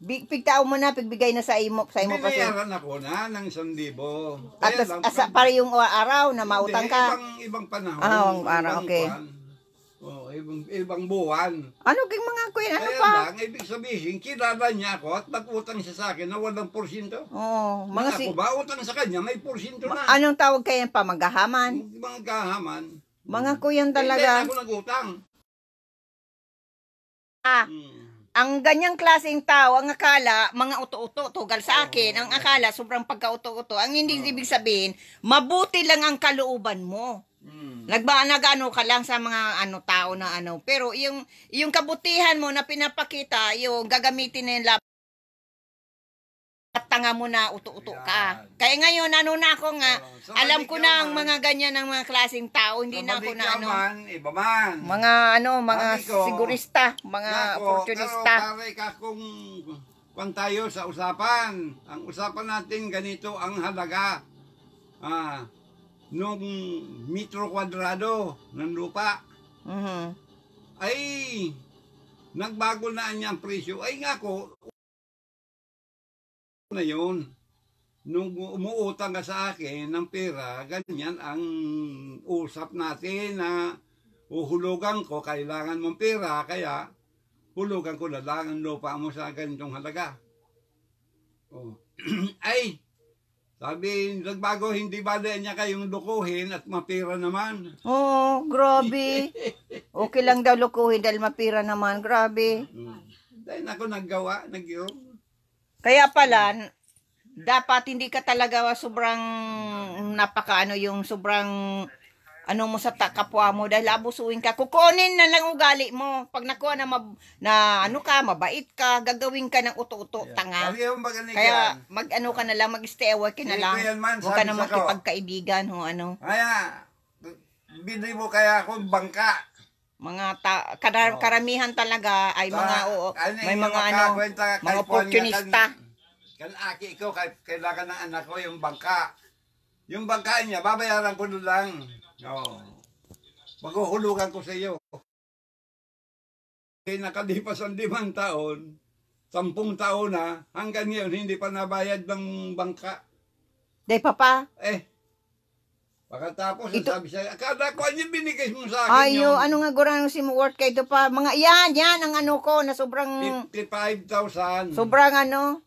Pigtao mo na, pigbigay na sa imo pa siya. Binayaran ako na ng 1,000. At para yung araw na mautang ka. Ibang panahon. Ang araw, okay. Ibang buwan. Ano kang mga kuya, ano Kaya pa? lang, ibig sabihin, kilala niya ako at nag-utang siya sa akin na walang porsyento. Oh, mga Ako ba, utang sa kanya, may porsyento na. anong tawag kayan pa? Maghahaman? Mga kahaman. Mga kuyan Hindi talaga. ako nag-utang. Ah, ang ganyang klaseng tao, ang akala, mga uto-uto, tugal sa akin, ang akala, sobrang pagka-uto-uto. Ang hindi ibig sabihin, mabuti lang ang kalooban mo. Nag-ano ka lang sa mga tao na ano. Pero yung kabutihan mo na pinapakita, yung gagamitin na yung at tanga mo na uto-uto ka. Kaya ngayon, ano na ako nga, Sa alam ko na ang Malikyaman, mga ganyan ng mga klaseng tao, hindi na ako na ano. Iba man. Mga Sabi ko, sigurista, mga opportunista. Pero pare ka kung tayo sa usapan. Ang usapan natin ganito ang halaga. Nung metro kwadrado ng lupa Mhm. ay nagbago na niya ang presyo. Ay nga ko, na yun. Nung umuutang ka sa akin ng pera, ganyan ang usap natin na uhulugan ko, kailangan mong pera, kaya hulugan ko na lang ang lupa mo sa ganitong halaga. Oh. Ay, sabi, nagbago, hindi ba niya kayong lukuhin at mapira naman? Oo, grabe. Okay lang daw lukuhin dahil mapira naman. Grabe. Dahil ako naggawa, Kaya pala, dapat hindi ka talaga sobrang yung sobrang ano mo sa kapwa mo dahil abusuin ka. Kukunin na lang ugali mo. Pag nakuha na, mabait ka, gagawin ka ng uto-uto, tanga. Kaya mag-ano ka na lang, mag-stay away ka na lang. Huwag ka na makipagkaibigan o ano. Kaya, bili mo kaya akong bangka. Mga karamihan talaga ay mga may mga mga opportunista. Kan aki ko, kailangan ng anak ko yung bangka. Yung bangka niya, babayaran ko lang. Maghuhulugan ko sa iyo. Nakalipas ang 5 taon, 10 taon na, hanggang ngayon hindi pa nabayad ng bangka. Day papa. Pagkatapos, sabi siya, akala ko ano binigay mo sa akin Ayo, ano nga gurang si work kay to pa. Mga yan ang ano ko na sobrang 55,000. sobrang ano.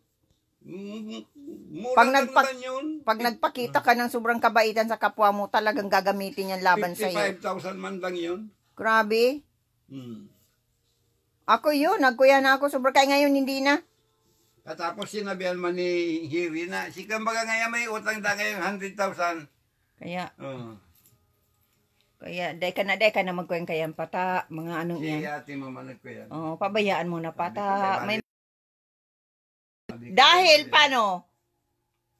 Mura Pag naman yun. Pag nagpakita ka ng sobrang kabaitan sa kapwa mo, talagang gagamitin yan laban sa iyo. 55,000 man lang yun. Grabe. Ako yun, nagkuya na ako. Sobrang kaya ngayon hindi na. Katapos sinabihan man ni Hiri na, si Kambaga ngayon may utang na ngayon 100,000. Kaya, day ka na magkuyan kayan pata, mga anong Si yan. ate mo manag ko yan. Pabayaan mo na pata. Dahil, paano?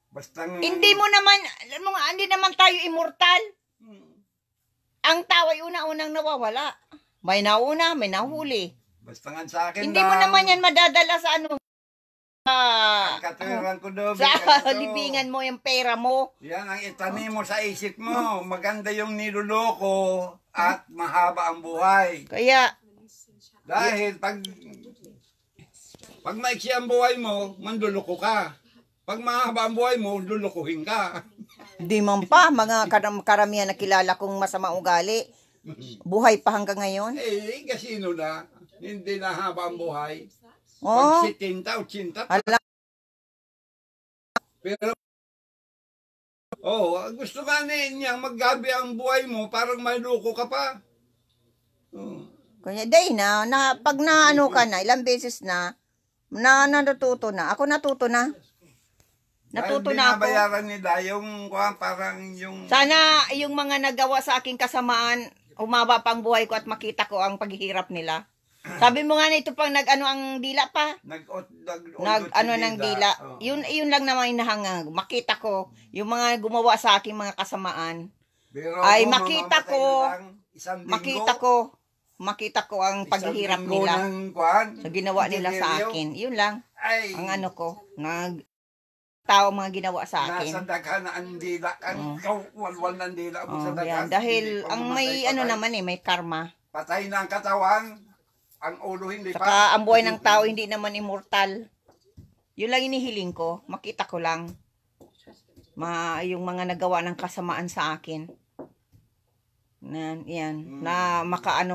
Basta Hindi naman tayo immortal. Ang tao ay una-unang nawawala. May nauna, may nahuli. Basta nga sa akin Hindi mo naman yan madadala sa ano. Ang katuwiran ko doon. Sa libingan mo yung pera mo. Yan ang itanim mo sa isip mo. Maganda yung niloloko at mahaba ang buhay. Kaya, Dahil pag maiksi ang buhay mo, manduloko ka. Pag mahaba ang buhay mo, lulukuhin ka. di man pa, mga karamihan na kilala kong masama ugali. Buhay pa hanggang ngayon. Eh, kasino na? Hindi na haba ang buhay. Oh, Pag 70, 80, ala, pero gusto nga niya maggabi ang buhay mo, parang may loko ka pa. Oh. kaya day na pag naano ka na, ilang beses na natuto na. Ako natuto na. Natuto Dahil na ako. binabayaran nila yung parang yung... Sana yung mga nagawa sa aking kasamaan, umaba pang buhay ko at makita ko ang paghihirap nila. Sabi mo nga na ito pang nag-ano ang dila pa. Nag-ano ng dila. Oh. Yun lang naman inahangag. Makita ko yung mga gumawa sa aking mga kasamaan. Pero Ay, kung makita mamamatay ko, na lang, isang linggo, makita ko ang paghihirap isang linggo nila ng kwan, sa ginawa nila sa deliryo. akin. Yun lang Ay, ang ano ko. Tao mga ginawa sa nasa akin. daghan na ang dila. Ang walwal ng dila mo Oh, sa yan. daghan. Dahil Hindi pa ang mamatay, may ano patay. naman may karma. Patay na ang katawan, ang ulo hindi pa. Saka ang buhay ng tao hindi naman immortal. Yun lang inihiling ko. Makita ko lang. Yung mga nagawa ng kasamaan sa akin. Yan. Na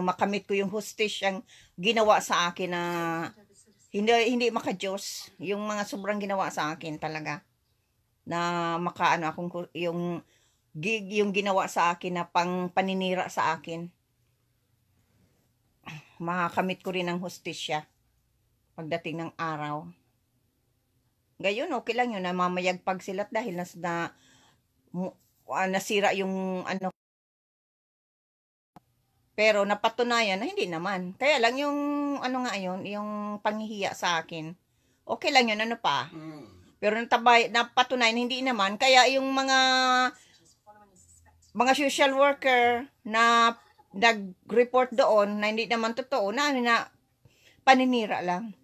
makamit ko yung hustisyang ginawa sa akin na hindi maka-Diyos. Yung mga sobrang ginawa sa akin talaga. Na yung ginawa sa akin na paninira sa akin. Makakamit ko rin ang hustisya pagdating ng araw. Gayon, okay lang yun na mamayagpag sila dahil nasira yung ano. Pero napatunayan na hindi naman. Kaya lang yung ano nga yun, yung panghihiya sa akin. Okay lang yun, ano pa. Pero napatunayan hindi naman. Kaya yung mga social worker na nag-report doon na hindi naman totoo na paninira lang.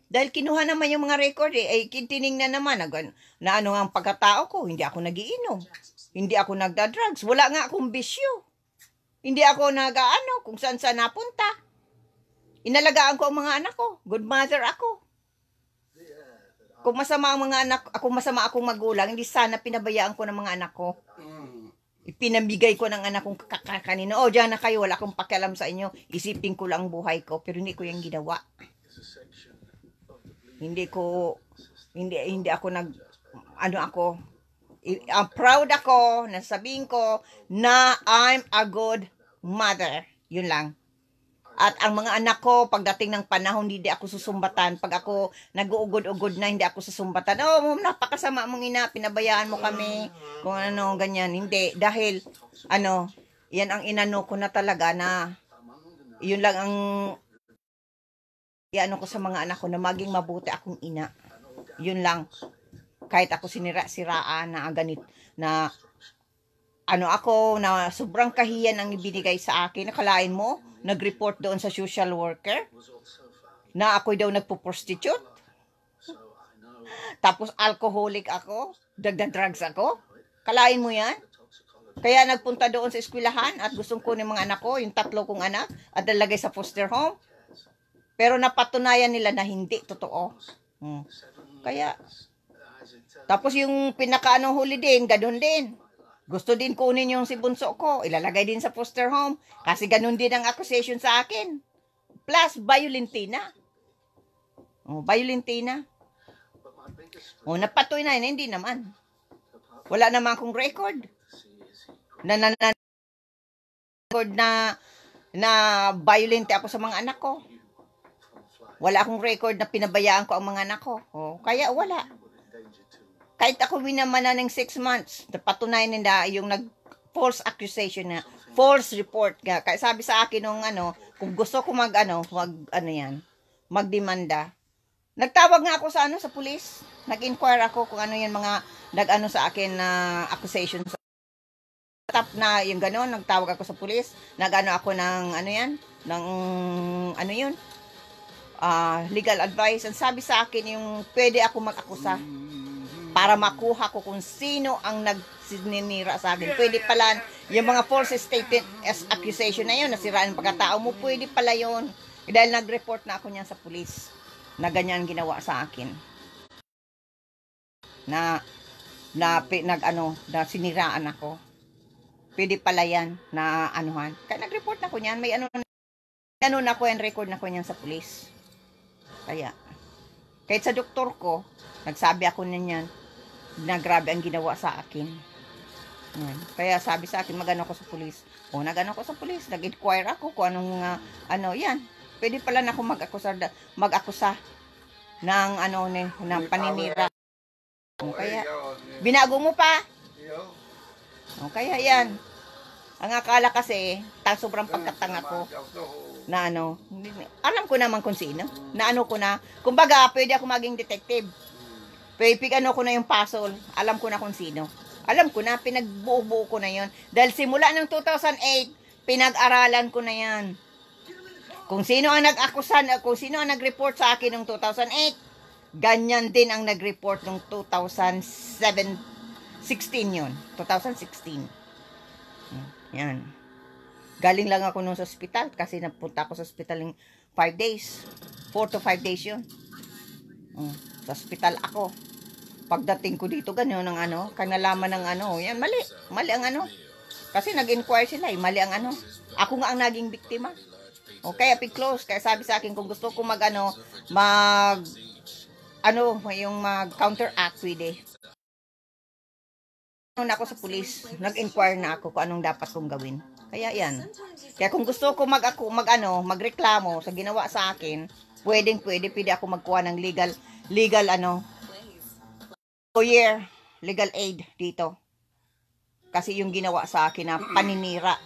Dahil kinuha naman yung mga record ay tiningnan naman na ano ang pagkatao ko, hindi ako nagiinom. Hindi ako nagda-drugs, wala nga akong bisyo. Hindi ako kung saan napunta. Inalagaan ko ang mga anak ko, good mother ako. Kung masama ang mga anak, masama akong magulang, hindi sana pinabayaan ko ng mga anak ko. Ipinamigay ko ng anak kong kanina. Diyan na kayo, wala akong pakialam sa inyo. Isipin ko lang ang buhay ko, pero hindi ko yung ginawa. Hindi ako I'm proud ako, nasabihin ko na I'm a good mother. Yun lang. At ang mga anak ko, pagdating ng panahon, hindi ako susumbatan. Pag ako nag-uugod-ugod na, hindi ako susumbatan. Napakasama mong ina, pinabayaan mo kami. Kung ano, ganyan. Hindi. Dahil, yan ang inano ko na talaga na, yun lang ang, ko sa mga anak ko na maging mabuti akong ina. Yun lang. Kahit ako siraan na ganit, na, ako, na sobrang kahiyan ang ibinigay sa akin. Nakalain mo? Nag-report doon sa social worker na ako'y daw nagpo-prostitute. Tapos alcoholic ako, drugs ako. Kalain mo yan? Kaya nagpunta doon sa eskwelahan at gustong kunin mga anak ko, yung 3 kong anak, at nalagay sa foster home. Pero napatunayan nila na hindi totoo. Kaya, tapos yung huli din, ganun din. Gusto din kunin yung si bunso ko, ilalagay din sa foster home. Kasi ganun din ang accusation sa akin. Plus, violentina. Violentina. Napatoy na yun, hindi naman. Wala naman akong record. Na violente ako sa mga anak ko. Wala akong record na pinabayaan ko ang mga anak ko. Kaya wala. Kahit ako winamana ng 6 months, napatunayan nila yung false accusation na, false report nga. Kaya sabi sa akin nung kung gusto ko magdemanda. Nagtawag nga ako sa pulis. Nag-inquire ako kung ano yan mga sa akin na accusation. Tap na yung gano'n, nagtawag ako sa pulis. Ako ng yun. legal advice. Ang sabi sa akin yung pwede ako mag-akusa para makuha ko kung sino ang nagsininira sa akin. Pwede pala yung mga false statement as accusation na yun, nasiraan ang pagkatao mo, pwede pala yun. Dahil nag-report na ako niyan sa pulis na ganyan ginawa sa akin. Na siniraan ako. Pwede pala yan na anuhan. Kaya nag-report na ko niyan, may ano na ko yan, record na ko niyan sa pulis. Kaya, kahit sa doktor ko, nagsabi ako niyan na grabe ang ginawa sa akin. Yan. Kaya sabi sa akin, magano ko sa pulis. O, nagano ko sa pulis, nag-inquire ako kung anong, yan. Pwede pala na ako mag-akusa ng, ng paninira. Kaya, binago mo pa. O, kaya yan. Ang akala kasi, sobrang pagkatanga ko, na alam ko naman kung sino. Na ko na, kumbaga, pwede ako maging detective. Pwede ko na yung puzzle. Alam ko na kung sino. Alam ko na, pinagbuo-buo ko na yon. Dahil simula ng 2008, pinag-aralan ko na yan. Kung sino ang nag-akusan, kung sino ang nag-report sa akin noong 2008, ganyan din ang nag-report noong 2016 yun. 2016. Yan. Galing lang ako nung sa ospital kasi napunta ako sa ospital ng 5 days. 4 to 5 days yun. Sa ospital ako. Pagdating ko dito, gano'n ang kanalaman ng yan, mali. Mali ang Kasi nag-inquire sila, mali ang Ako nga ang naging biktima. O kaya close. Kaya sabi sa akin, kung gusto ko mag-counteract with na ako sa pulis, nag-inquire na ako kung anong dapat kong gawin. Kaya yan. Kaya kung gusto ko magreklamo sa ginawa sa akin, pwede ako magkuha ng legal lawyer, legal aid dito. Kasi yung ginawa sa akin na paninira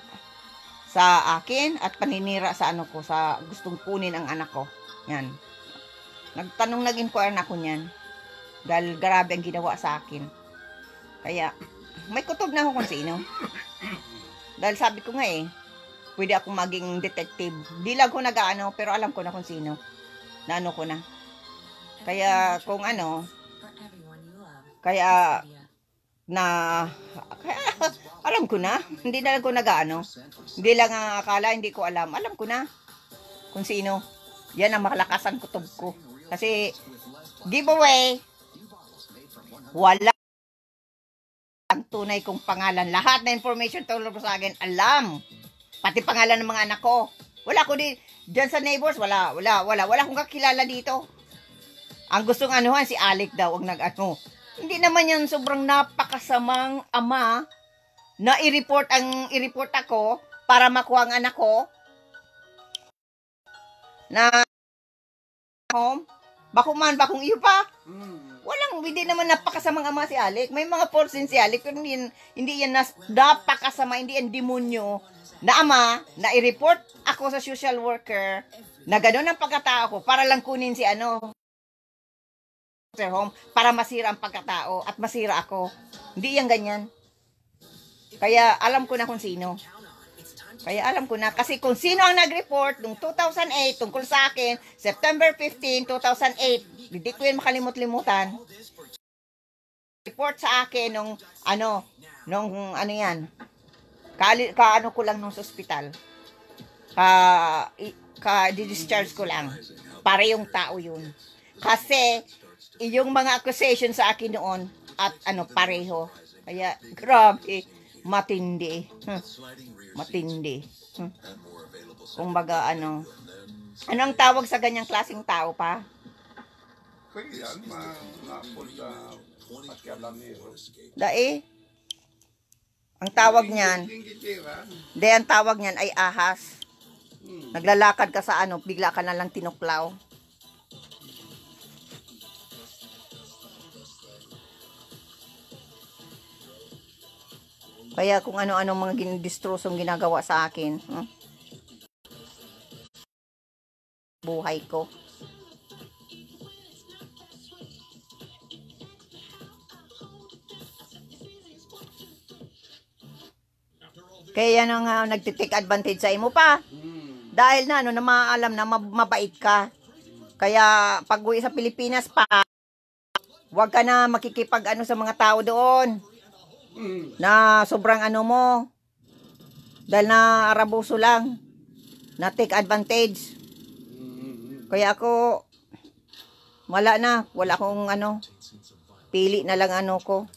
sa akin at paninira sa sa gustong kunin ang anak ko. Yan. Nag-inquire na ako niyan. Dahil grabe ang ginawa sa akin. Kaya, may kutob na ako kung sino. Dahil sabi ko nga pwede akong maging detective. Di lang ko pero alam ko na kung sino. Na ko na. Kaya, kung kaya alam ko na. Hindi na lang ko Hindi lang ang akala, hindi ko alam. Alam ko na kung sino. Yan ang malakas ang kutob ko. Kasi, giveaway, wala ang tunay kong pangalan. Lahat na information tulog sa akin, alam. Pati pangalan ng mga anak ko. Wala ko dyan sa neighbors, wala akong kakilala dito. Ang gustong si Alec daw, ang Hindi naman yan sobrang napakasamang ama na i-report ako para makuha ang anak ko na home. Bakong iyo pa. Hindi naman napakasamang ama si Alec. May mga faults din si Alec, pero hindi yan napakasama, hindi yan demonyo na ama na i-report ako sa social worker na gano'n ang pagkatao ko para lang kunin si home para masira ang pagkatao at masira ako. Hindi yan ganyan. Kaya alam ko na kung sino. Kasi kung sino ang nag-report noong 2008 tungkol sa akin, September 15, 2008, hindi ko yan makalimut-limutan. Report sa akin nung yan. Ko lang nung sa ospital. Discharge ko lang. Para yung tao yun. Kasi, yung mga accusation sa akin noon, at pareho. Kaya, grabe, matindi. Matindi. Kumbaga, anong tawag sa ganyang klaseng tao pa? Kaya yan, Ang tawag niyan, ang tawag niyan ay ahas. Naglalakad ka sa bigla ka na lang tinuklaw. Kaya kung ano-ano mga distrusong ginagawa sa akin, buhay ko. Kaya yan ang nagtitake advantage sa imo pa. Dahil na maalam na mabait ka. Kaya pag uwi sa Pilipinas pa, wag ka na makikipag ano sa mga tao doon. Na sobrang ano mo. Dahil na arabuso lang. Na take advantage. Kaya ako, wala akong ano, pili na lang ano ko.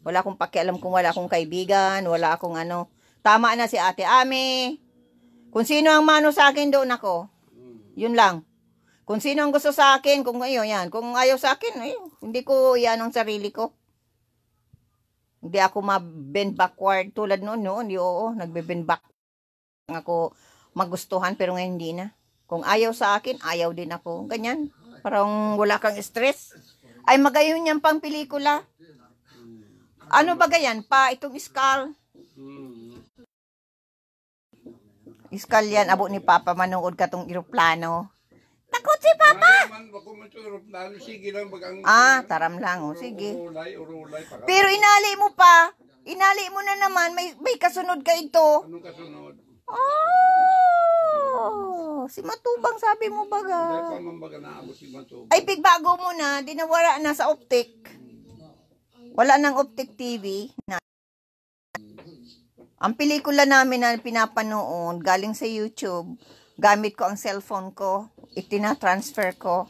Wala akong pakialam kung wala akong kaibigan, wala akong ano. Tama na si Ate Ami. Kung sino ang mano sa akin doon ako. Yun lang. Kung sino ang gusto sa akin, kung yan. Kung ayaw sa akin, hindi ko yan ang sarili ko. Hindi ako ma-bend backward tulad noon. Oo, nagbe-bend back. Ako magustuhan pero ngayon hindi na. Kung ayaw sa akin, ayaw din ako. Ganyan. Parang wala kang stress. Ay, magayon yan pang pelikula. Ano ba ganyan? Itong skull. Skull yan. Abo ni Papa, manood ka tong eroplano. Takot si Papa! Sige lang, taram lang. Sige. Urulay. Pero inali mo pa. Inali mo na naman. May kasunod ka ito. Anong kasunod? Si Matubang sabi mo baga. Dahil pa mambaga na ako si Matubang. Ay, pigbago mo na. Dinawara na sa optic. Wala nang optic TV. Ang pelikula namin na pinapanood, galing sa YouTube, gamit ko ang cellphone ko, itina-transfer ko.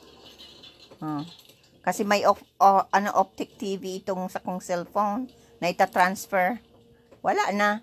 Kasi may optic TV itong sa kong cellphone na ita-transfer. Wala na.